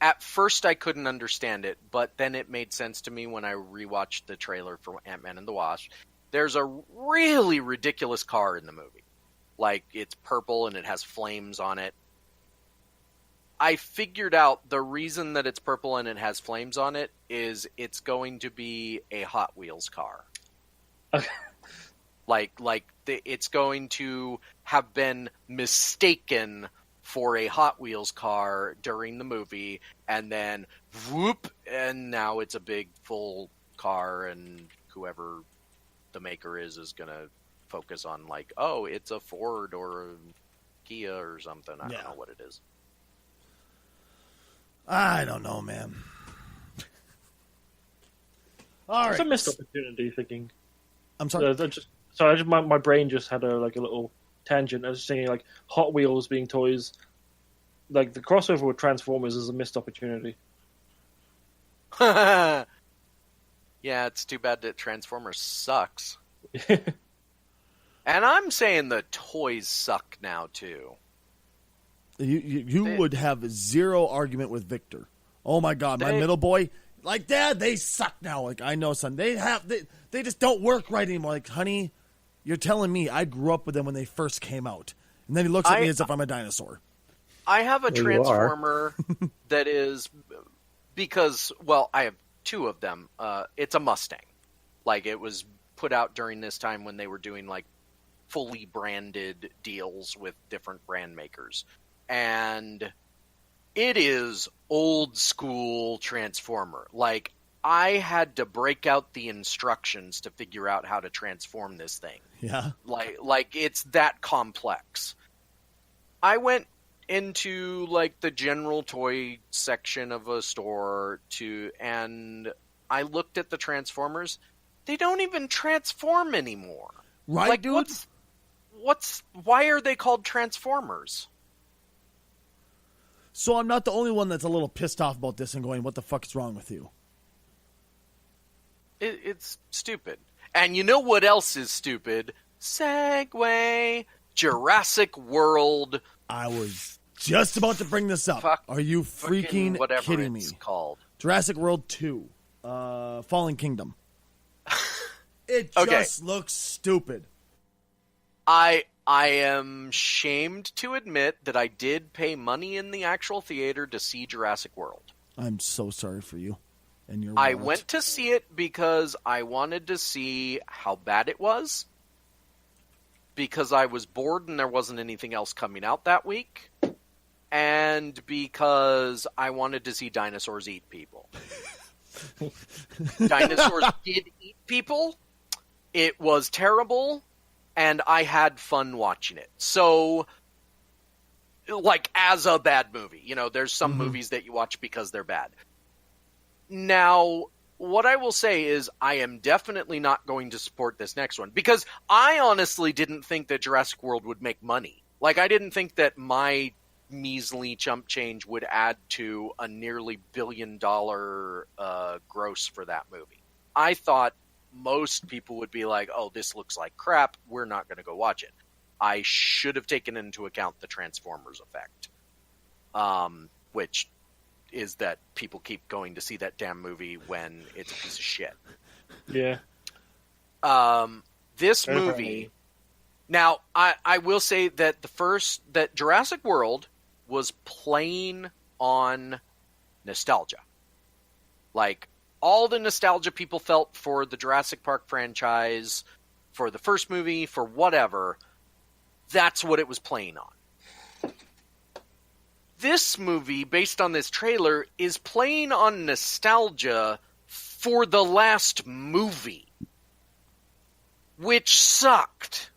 Speaker 2: at first I couldn't understand it, but then it made sense to me when I rewatched the trailer for Ant-Man and the Wasp. There's a really ridiculous car in the movie. Like, it's purple and it has flames on it. I figured out the reason that it's purple and it has flames on it is it's going to be a Hot Wheels car.
Speaker 4: Okay.
Speaker 2: It's going to have been mistaken for a Hot Wheels car during the movie, and then whoop, and now it's a big full car, and whoever the maker is going to focus on, like, oh, it's a Ford or a Kia or something. I don't know what it is.
Speaker 1: I don't know, man. All
Speaker 4: It's
Speaker 1: right.
Speaker 4: a missed opportunity. Thinking,
Speaker 1: I'm sorry.
Speaker 4: My brain just had a little tangent. I was just thinking, like, Hot Wheels being toys. Like, the crossover with Transformers is a missed opportunity.
Speaker 2: Yeah, it's too bad that Transformers sucks. And I'm saying the toys suck now, too.
Speaker 1: You would have zero argument with Victor. Oh my God, my middle boy, like, Dad, they suck now. Like, I know, son, they just don't work right anymore. Like, honey, you're telling me I grew up with them when they first came out, and then he looks at me as if I'm a dinosaur.
Speaker 2: I have a
Speaker 3: There you are.
Speaker 2: Transformer that is because, well, I have two of them. It's a Mustang. Like, it was put out during this time when they were doing, like, fully branded deals with different brand makers. And it is old school Transformer. Like, I had to break out the instructions to figure out how to transform this thing.
Speaker 1: Yeah.
Speaker 2: Like it's that complex. I went into, like, the general toy section of a store and I looked at the Transformers. They don't even transform anymore.
Speaker 1: Right,
Speaker 2: like,
Speaker 1: dude?
Speaker 2: why are they called Transformers?
Speaker 1: So I'm not the only one that's a little pissed off about this and going, what the fuck is wrong with you?
Speaker 2: It's stupid. And you know what else is stupid? Segway. Jurassic World.
Speaker 1: I was just about to bring this up. Are you freaking
Speaker 2: whatever
Speaker 1: kidding me?
Speaker 2: it's called.
Speaker 1: Jurassic World 2. Fallen Kingdom. It
Speaker 2: Okay.
Speaker 1: just looks stupid.
Speaker 2: I am shamed to admit that I did pay money in the actual theater to see Jurassic World.
Speaker 1: I'm so sorry for you and your
Speaker 2: I
Speaker 1: wallet.
Speaker 2: went to see it because I wanted to see how bad it was. Because I was bored and there wasn't anything else coming out that week. And because I wanted to see dinosaurs eat people. Dinosaurs did eat people. It was terrible. And I had fun watching it. So, like, as a bad movie. You know, there's some movies that you watch because they're bad. Now, what I will say is I am definitely not going to support this next one. Because I honestly didn't think that Jurassic World would make money. Like, I didn't think that my measly chump change would add to a nearly $1 billion gross for that movie. I thought most people would be like, oh, this looks like crap, we're not going to go watch it. I should have taken into account the Transformers effect, which is that people keep going to see that damn movie when it's a piece of shit.
Speaker 4: Yeah.
Speaker 2: This movie... Now, I will say that that Jurassic World was playing on nostalgia. Like, all the nostalgia people felt for the Jurassic Park franchise, for the first movie, for whatever, that's what it was playing on. This movie, based on this trailer, is playing on nostalgia for the last movie, which sucked.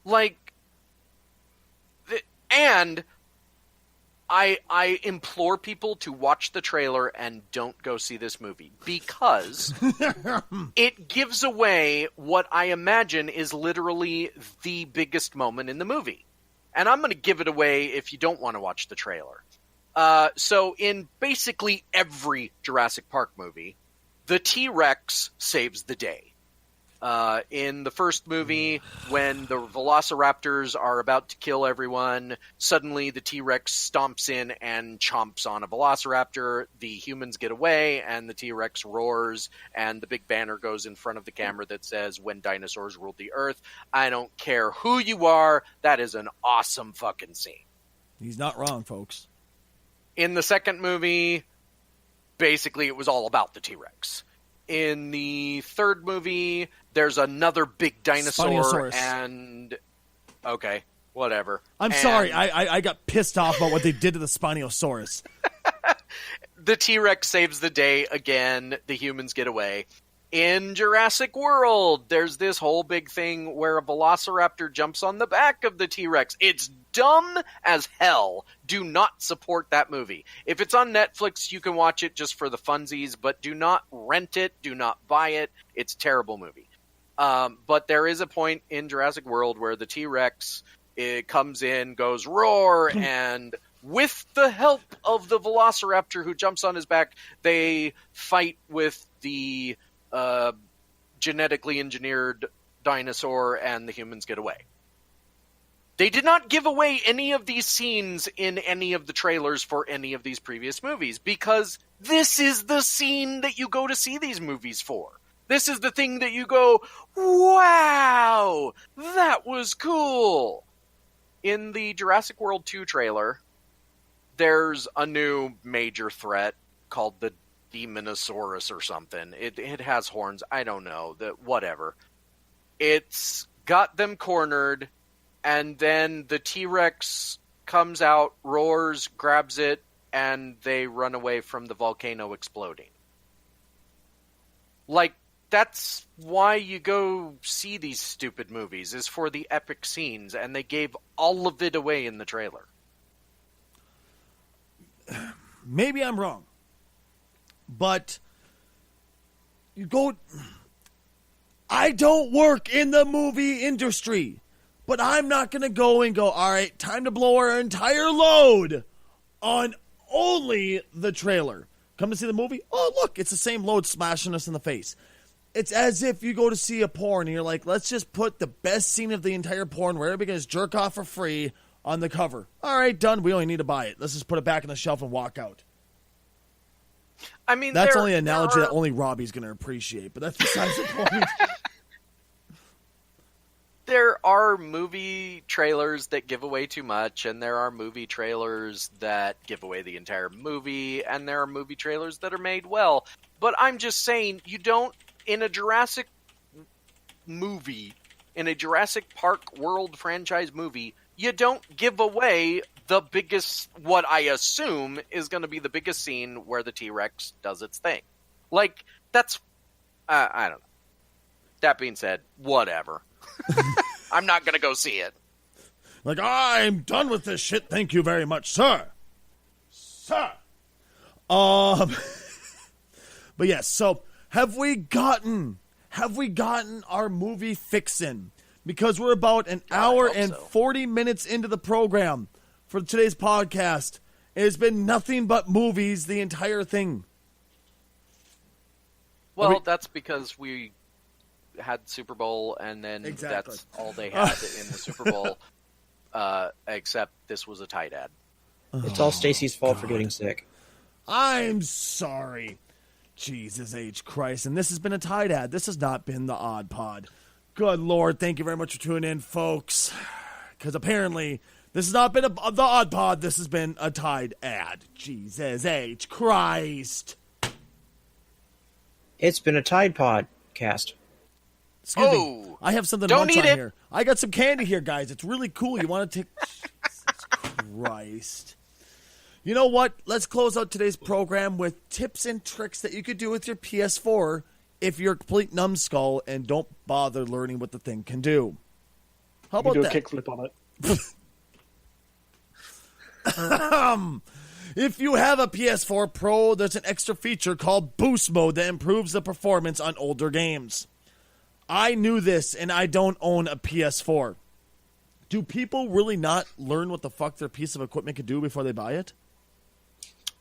Speaker 2: Like, and I implore people to watch the trailer and don't go see this movie because it gives away what I imagine is literally the biggest moment in the movie. And I'm going to give it away if you don't want to watch the trailer. So in basically every Jurassic Park movie, the T-Rex saves the day. In the first movie, when the velociraptors are about to kill everyone, suddenly the T-Rex stomps in and chomps on a velociraptor. The humans get away, and the T-Rex roars, and the big banner goes in front of the camera that says, "When dinosaurs ruled the earth." I don't care who you are, that is an awesome fucking scene.
Speaker 1: He's not wrong, folks.
Speaker 2: In the second movie, basically it was all about the T-Rex. In the third movie, there's another big dinosaur,
Speaker 1: Spinosaurus.
Speaker 2: and okay, whatever.
Speaker 1: I'm sorry, I got pissed off about what they did to the Spinosaurus.
Speaker 2: The T-Rex saves the day again. The humans get away. In Jurassic World, there's this whole big thing where a velociraptor jumps on the back of the T-Rex. It's dumb as hell. Do not support that movie. If it's on Netflix, you can watch it just for the funsies, but do not rent it. Do not buy it. It's a terrible movie. But there is a point in Jurassic World where the T-Rex comes in, goes roar, and with the help of the velociraptor who jumps on his back, they fight with the genetically engineered dinosaur, and the humans get away. They did not give away any of these scenes in any of the trailers for any of these previous movies, because this is the scene that you go to see these movies for. This is the thing that you go, wow, that was cool. In the Jurassic World 2 trailer, there's a new major threat called the Demonosaurus or something. It has horns. I don't know. Whatever. It's got them cornered, and then the T-Rex comes out, roars, grabs it, and they run away from the volcano exploding. Like, that's why you go see these stupid movies, is for the epic scenes, and they gave all of it away in the trailer.
Speaker 1: Maybe I'm wrong. But you go. I don't work in the movie industry, but I'm not going to go and go, all right, time to blow our entire load on only the trailer. Come to see the movie? Oh, look, it's the same load smashing us in the face. It's as if you go to see a porn and you're like, let's just put the best scene of the entire porn where everybody can jerk off for free on the cover. All right, done. We only need to buy it. Let's just put it back on the shelf and walk out.
Speaker 2: I mean,
Speaker 1: that's only an analogy that only Robbie's going to appreciate, but that's besides the point.
Speaker 2: There are movie trailers that give away too much, and there are movie trailers that give away the entire movie, and there are movie trailers that are made well. But I'm just saying, you don't, in a Jurassic movie, in a Jurassic Park World franchise movie, you don't give away the biggest, what I assume is going to be the biggest scene where the T-Rex does its thing. Like, that's, I don't know. That being said, whatever. I'm not going to go see it.
Speaker 1: Like, I'm done with this shit. Thank you very much, sir. Sir. But yes, so have we gotten our movie fixin'? Because we're about an hour and 40 minutes into the program for today's podcast. It has been nothing but movies the entire thing.
Speaker 2: Well, that's because we had Super Bowl, and then that's all they had in the Super Bowl, except this was a tight ad.
Speaker 3: It's all Stacy's fault for getting sick.
Speaker 1: I'm sorry. Jesus H. Christ. And this has been a Tide ad. This has not been the Odd Pod. Good Lord. Thank you very much for tuning in, folks. Because apparently this has not been the Odd Pod. This has been a Tide ad. Jesus H. Christ.
Speaker 3: It's been a Tide Pod cast.
Speaker 1: Excuse me. I have something to munch on here. I got some candy here, guys. It's really cool. You want to take... Jesus Christ. You know what? Let's close out today's program with tips and tricks that you could do with your PS4 if you're a complete numbskull and don't bother learning what the thing can do. How about that?
Speaker 4: Do a kickflip on
Speaker 1: it. If you have a PS4 Pro, there's an extra feature called Boost Mode that improves the performance on older games. I knew this, and I don't own a PS4. Do people really not learn what the fuck their piece of equipment can do before they buy it?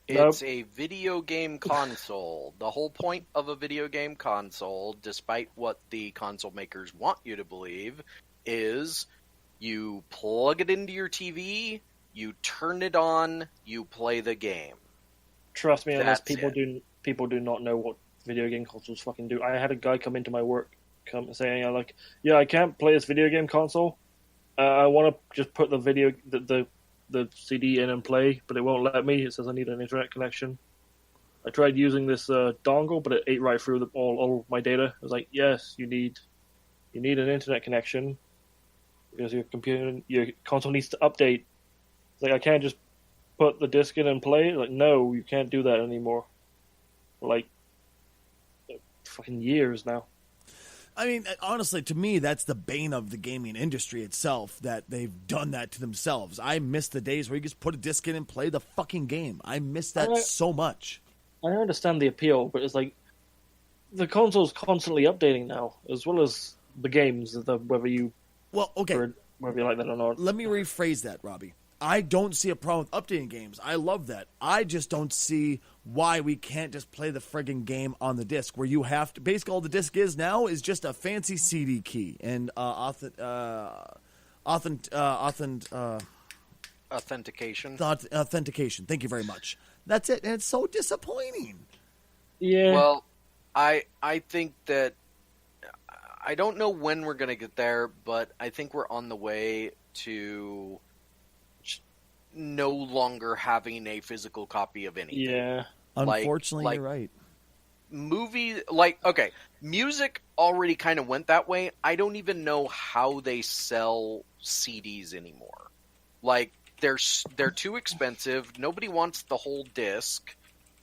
Speaker 2: It's
Speaker 4: Nope.
Speaker 2: a video game console. The whole point of a video game console, despite what the console makers want you to believe, is you plug it into your TV, you turn it on, you play the game.
Speaker 4: Trust me, unless
Speaker 2: That's it.
Speaker 4: people do not know what video game consoles fucking do. I had a guy come into my work, saying, like, yeah, I can't play this video game console. I want to just put the CD in and play, but it won't let me. It says I need an internet connection. I tried using this dongle, but it ate right through all my data. I was like, yes, you need an internet connection because your console needs to update. It's like, I can't just put the disc in and play. Like, no, you can't do that anymore. Like, fucking years now.
Speaker 1: I mean, honestly, to me, that's the bane of the gaming industry itself, that they've done that to themselves. I miss the days where you just put a disc in and play the fucking game. I miss that so much.
Speaker 4: I understand the appeal, but it's like the console's constantly updating now, as well as the games, whether you like that or not.
Speaker 1: Let me rephrase that, Robbie. I don't see a problem with updating games. I love that. I just don't see why we can't just play the friggin' game on the disc, where you have to. Basically, all the disc is now is just a fancy CD key and
Speaker 2: Authentication.
Speaker 1: authentication. Thank you very much. That's it, and it's so disappointing.
Speaker 4: Yeah.
Speaker 2: Well, I think that I don't know when we're going to get there, but I think we're on the way to no longer having a physical copy of anything.
Speaker 4: Yeah.
Speaker 1: Unfortunately, you're right.
Speaker 2: Music already kind of went that way. I don't even know how they sell CDs anymore. Like, they're too expensive. Nobody wants the whole disc,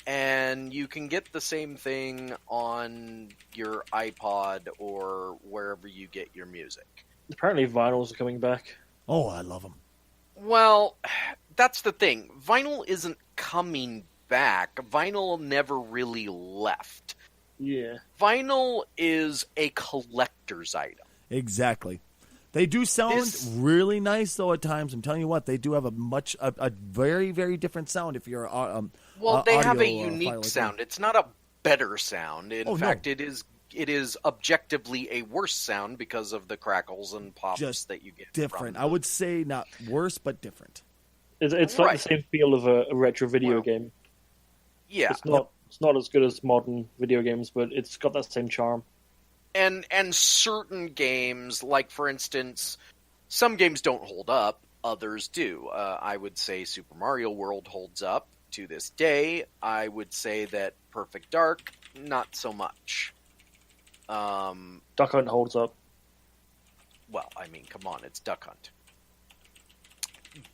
Speaker 2: and you can get the same thing on your iPod or wherever you get your music.
Speaker 4: Apparently, vinyls are coming back.
Speaker 1: Oh, I love them.
Speaker 2: Well, that's the thing. Vinyl isn't coming back. Vinyl never really left.
Speaker 4: Yeah.
Speaker 2: Vinyl is a collector's item.
Speaker 1: Exactly. They do sound really nice, though, at times. I'm telling you what, they do have a very, very different sound if you're
Speaker 2: they have a
Speaker 1: audio,
Speaker 2: unique
Speaker 1: like
Speaker 2: sound.
Speaker 1: that.
Speaker 2: It's not a better sound. In fact,
Speaker 1: no.
Speaker 2: it is objectively a worse sound because of the crackles and pops
Speaker 1: Just
Speaker 2: that you get.
Speaker 1: different.
Speaker 2: From
Speaker 1: I would say not worse, but different.
Speaker 4: It's like the same feel of a retro video game.
Speaker 2: Yeah.
Speaker 4: It's not as good as modern video games, but it's got that same charm.
Speaker 2: And certain games, like for instance, some games don't hold up, others do. I would say Super Mario World holds up to this day. I would say that Perfect Dark, not so much.
Speaker 4: Duck Hunt holds up.
Speaker 2: Well, I mean, come on, it's Duck Hunt.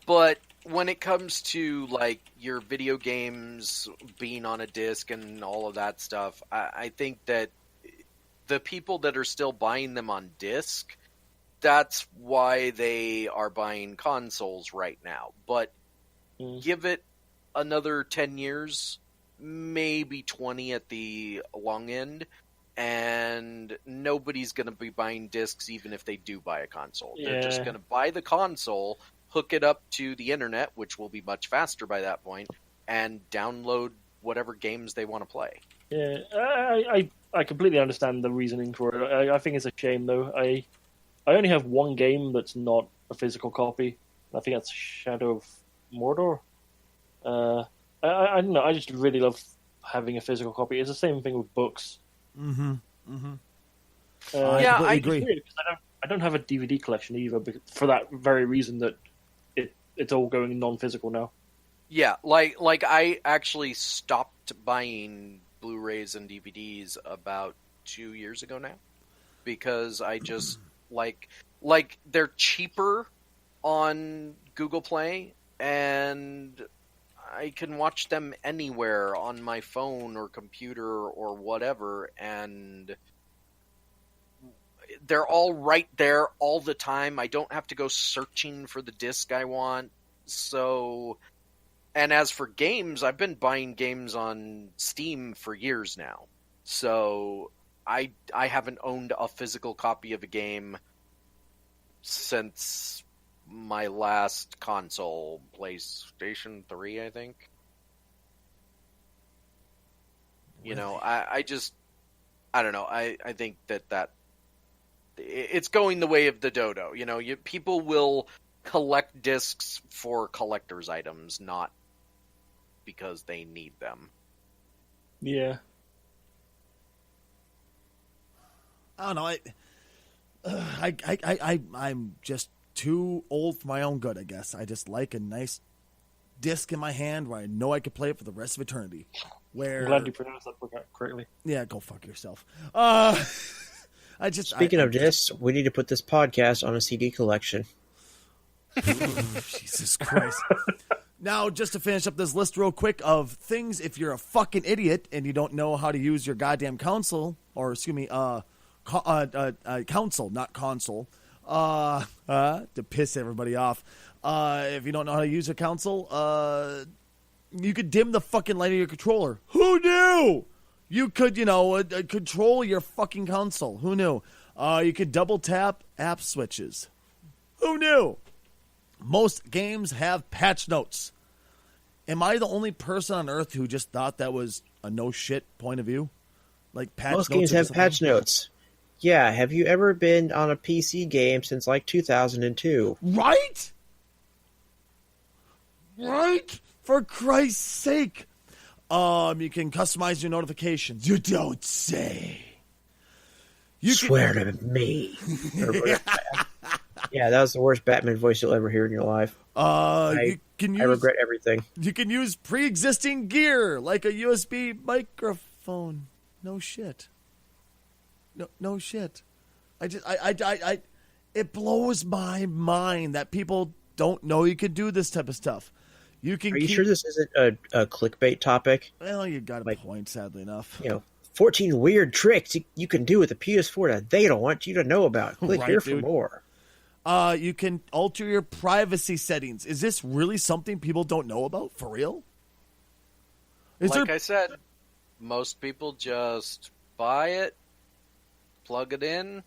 Speaker 2: But when it comes to like your video games being on a disc and all of that stuff, I think that the people that are still buying them on disc, that's why they are buying consoles right now. But give it another 10 years, maybe 20 at the long end, and nobody's going to be buying discs even if they do buy a console.
Speaker 4: Yeah.
Speaker 2: They're just going to buy the console, hook it up to the internet, which will be much faster by that point, and download whatever games they want to play.
Speaker 4: Yeah, I completely understand the reasoning for it. I think it's a shame, though. I only have one game that's not a physical copy. I think that's Shadow of Mordor. I don't know. I just really love having a physical copy. It's the same thing with books.
Speaker 1: Mm-hmm. Mm-hmm.
Speaker 2: I
Speaker 1: agree.
Speaker 4: Because I don't have a DVD collection either, for that very reason that it's all going non-physical now.
Speaker 2: Yeah, like I actually stopped buying Blu-rays and DVDs about 2 years ago now, because I just like they're cheaper on Google Play, and I can watch them anywhere on my phone or computer or whatever, and they're all right there all the time. I don't have to go searching for the disc I want. So, and as for games, I've been buying games on Steam for years now. So I haven't owned a physical copy of a game since my last console, PlayStation 3, I think. You know,
Speaker 1: Really?
Speaker 2: I don't know. I think that it's going the way of the dodo. You know, people will collect discs for collector's items, not because they need them.
Speaker 4: Yeah.
Speaker 1: I don't know. I'm just too old for my own good, I guess. I just like a nice disc in my hand where I know I could play it for the rest of eternity. Where,
Speaker 4: I'm glad you pronounced that correctly.
Speaker 1: yeah, go fuck yourself.
Speaker 3: Speaking of discs, we need to put this podcast on a CD collection.
Speaker 1: Jesus Christ. Now, just to finish up this list real quick of things, if you're a fucking idiot and you don't know how to use your goddamn console, or excuse me, console, not console, to piss everybody off. If you don't know how to use a console, you could dim the fucking light of your controller. Who knew? You could, control your fucking console. Who knew? You could double tap app switches. Who knew? Most games have patch notes. Am I the only person on earth who just thought that was a no shit point of view? Like patch
Speaker 3: Most
Speaker 1: notes
Speaker 3: games
Speaker 1: are
Speaker 3: have
Speaker 1: just a
Speaker 3: patch
Speaker 1: thing?
Speaker 3: notes. Yeah, have you ever been on a PC game since like 2002?
Speaker 1: Right? Right? For Christ's sake. You can customize your notifications. You don't say. You
Speaker 3: Swear to me. Yeah, that was the worst Batman voice you'll ever hear in your life.
Speaker 1: You can use
Speaker 3: I regret everything.
Speaker 1: You can use pre-existing gear like a USB microphone. No shit. No shit. It blows my mind that people don't know you can do this type of stuff. You can.
Speaker 3: Are you sure this isn't a clickbait topic?
Speaker 1: Well, you got a point. Sadly enough.
Speaker 3: 14 weird tricks you can do with the PS4 that they don't want you to know about. Click
Speaker 1: Right,
Speaker 3: here for
Speaker 1: dude.
Speaker 3: more.
Speaker 1: You can alter your privacy settings. Is this really something people don't know about? For real?
Speaker 2: I said, most people just buy it, plug it in.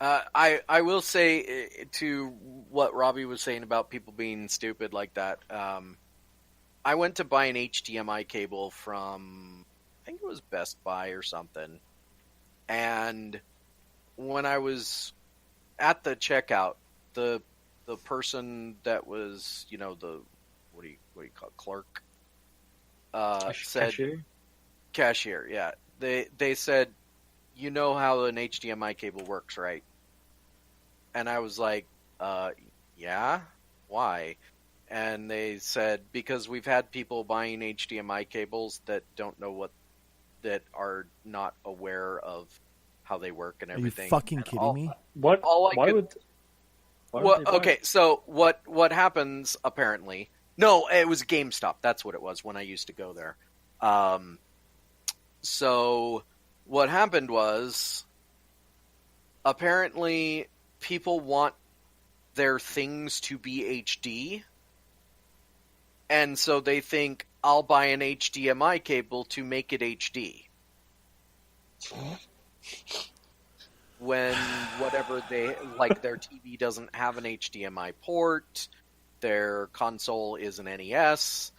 Speaker 2: I will say to what Robbie was saying about people being stupid like that. I went to buy an HDMI cable from, I think it was Best Buy or something, and when I was at the checkout, the person that was, the what do you call it, clerk, said cashier, yeah. They said, you know how an HDMI cable works, right? And I was like, yeah, why? And they said, because we've had people buying HDMI cables that that are not aware of how they work and
Speaker 1: Are you
Speaker 2: everything.
Speaker 1: fucking kidding me?
Speaker 4: What?
Speaker 2: All I
Speaker 4: why
Speaker 2: could-
Speaker 4: would? Why
Speaker 2: Well,
Speaker 4: would they buy
Speaker 2: okay,
Speaker 4: it?
Speaker 2: so what happens apparently? No, it was GameStop. That's what it was when I used to go there. So what happened was, apparently people want their things to be HD, and so they think, I'll buy an HDMI cable to make it HD. When whatever they like, their TV doesn't have an HDMI port, their console is an NES,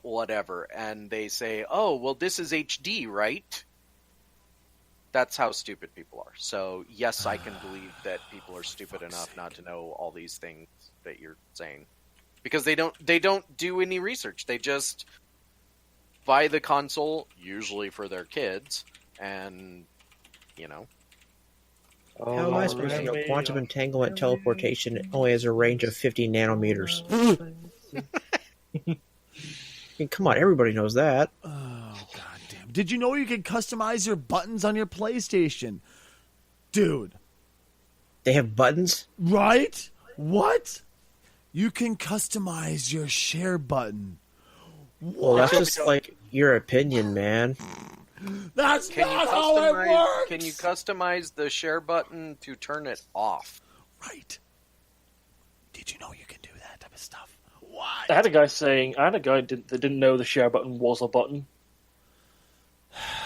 Speaker 2: whatever, and they say, "Oh, well, this is HD, right?" That's how stupid people are. So yes, I can believe that people are stupid enough not to know all these things that you're saying, because they don't do any research. They just buy the console, usually for their kids, and
Speaker 3: How am I supposed to know quantum entanglement teleportation only has a range of 50 nanometers? I mean, come on, everybody knows that.
Speaker 1: Oh, god damn. Did you know you can customize your buttons on your PlayStation? Dude.
Speaker 3: They have buttons?
Speaker 1: Right? What? You can customize your share button.
Speaker 3: Well, that's just like your opinion, man.
Speaker 1: That's not how it works!
Speaker 2: Can you customize the share button to turn it off?
Speaker 1: Right. Did you know you can do that type of stuff? What?
Speaker 4: I had a guy that didn't know the share button was a button.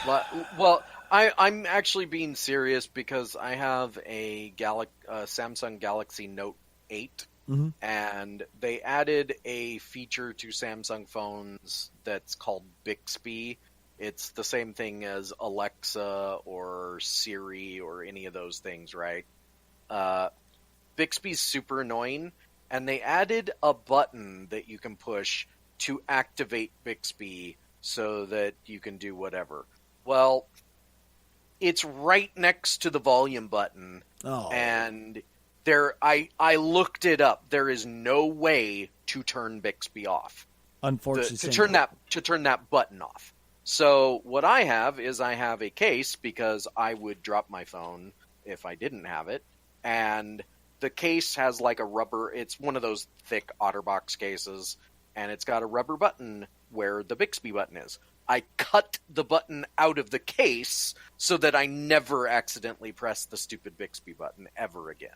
Speaker 2: Well, I'm actually being serious, because I have a Samsung Galaxy Note 8,
Speaker 1: Mhm.
Speaker 2: and they added a feature to Samsung phones that's called Bixby, It's the same thing as Alexa or Siri or any of those things, right? Bixby's super annoying, and they added a button that you can push to activate Bixby so that you can do whatever. Well, it's right next to the volume button, and I looked it up. There is no way to turn Bixby off.
Speaker 1: Unfortunately,
Speaker 2: to turn that button off. So what I have is I have a case because I would drop my phone if I didn't have it, and the case has like a rubber. It's one of those thick OtterBox cases, and it's got a rubber button where the Bixby button is. I cut the button out of the case so that I never accidentally press the stupid Bixby button ever again.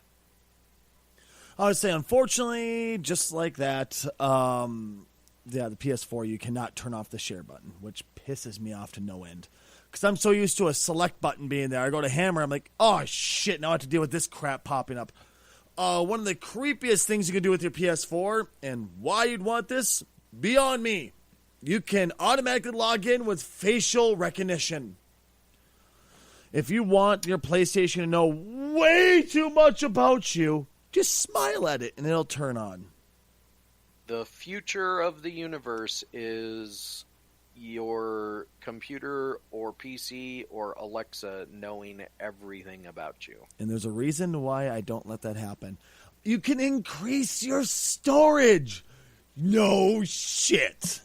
Speaker 1: I would say, unfortunately, just like that, the PS4, you cannot turn off the share button, which pisses me off to no end. Because I'm so used to a select button being there. I go to hammer, I'm like, oh, shit, now I have to deal with this crap popping up. One of the creepiest things you can do with your PS4, and why you'd want this, beyond me. You can automatically log in with facial recognition. If you want your PlayStation to know way too much about you, just smile at it and it'll turn on.
Speaker 2: The future of the universe is your computer or PC or Alexa knowing everything about you.
Speaker 1: And there's a reason why I don't let that happen. You can increase your storage. No shit.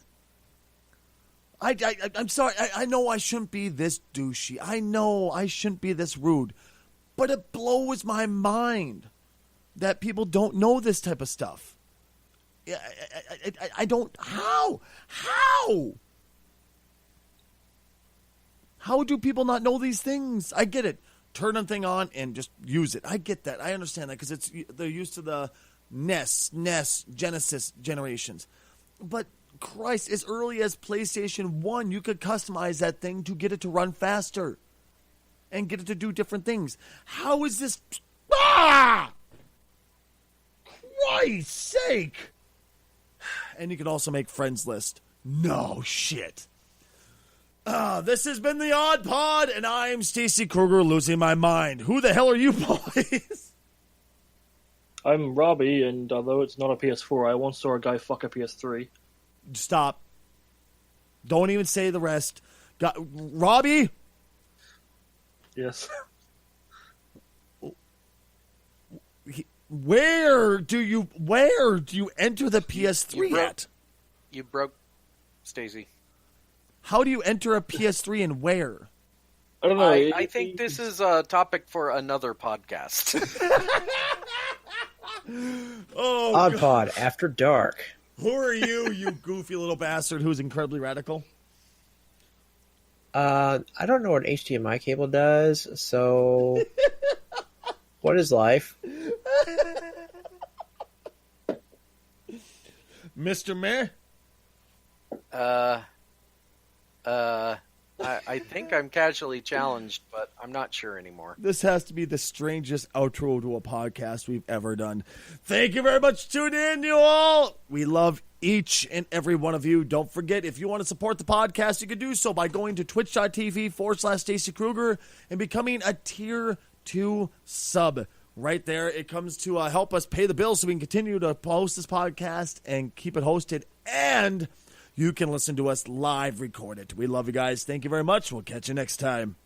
Speaker 1: I'm sorry. I know I shouldn't be this douchey. I know I shouldn't be this rude. But it blows my mind that people don't know this type of stuff. I don't. How? How do people not know these things? I get it. Turn a thing on and just use it. I get that. I understand that because they're used to the NES, Genesis generations. But Christ, as early as PlayStation 1, you could customize that thing to get it to run faster and get it to do different things. How is this? Christ's sake! And you can also make friends list. No shit. This has been the Odd Pod, and I'm Stacy Kruger, losing my mind. Who the hell are you, boys?
Speaker 4: I'm Robbie, and although it's not a PS4, I once saw a guy fuck a PS3.
Speaker 1: Stop. Don't even say the rest. Robbie?
Speaker 4: Yes.
Speaker 1: Where do you enter the PS3 at?
Speaker 2: You broke Stacy.
Speaker 1: How do you enter a PS3 and where?
Speaker 4: I don't know.
Speaker 2: I think this is a topic for another podcast.
Speaker 1: Oh,
Speaker 3: Odd Pod After Dark.
Speaker 1: who are you, you goofy little bastard who's incredibly radical?
Speaker 3: I don't know what HDMI cable does, so what is life?
Speaker 1: Mr. Mayor?
Speaker 2: I think I'm casually challenged, but I'm not sure anymore.
Speaker 1: This has to be the strangest outro to a podcast we've ever done. Thank you very much for tuning in, you all. We love each and every one of you. Don't forget, if you want to support the podcast, you can do so by going to twitch.tv/Stacy Kruger and becoming a Tier 2 sub. Right there, it comes to help us pay the bills so we can continue to post this podcast and keep it hosted. And you can listen to us live recorded. We love you guys. Thank you very much. We'll catch you next time.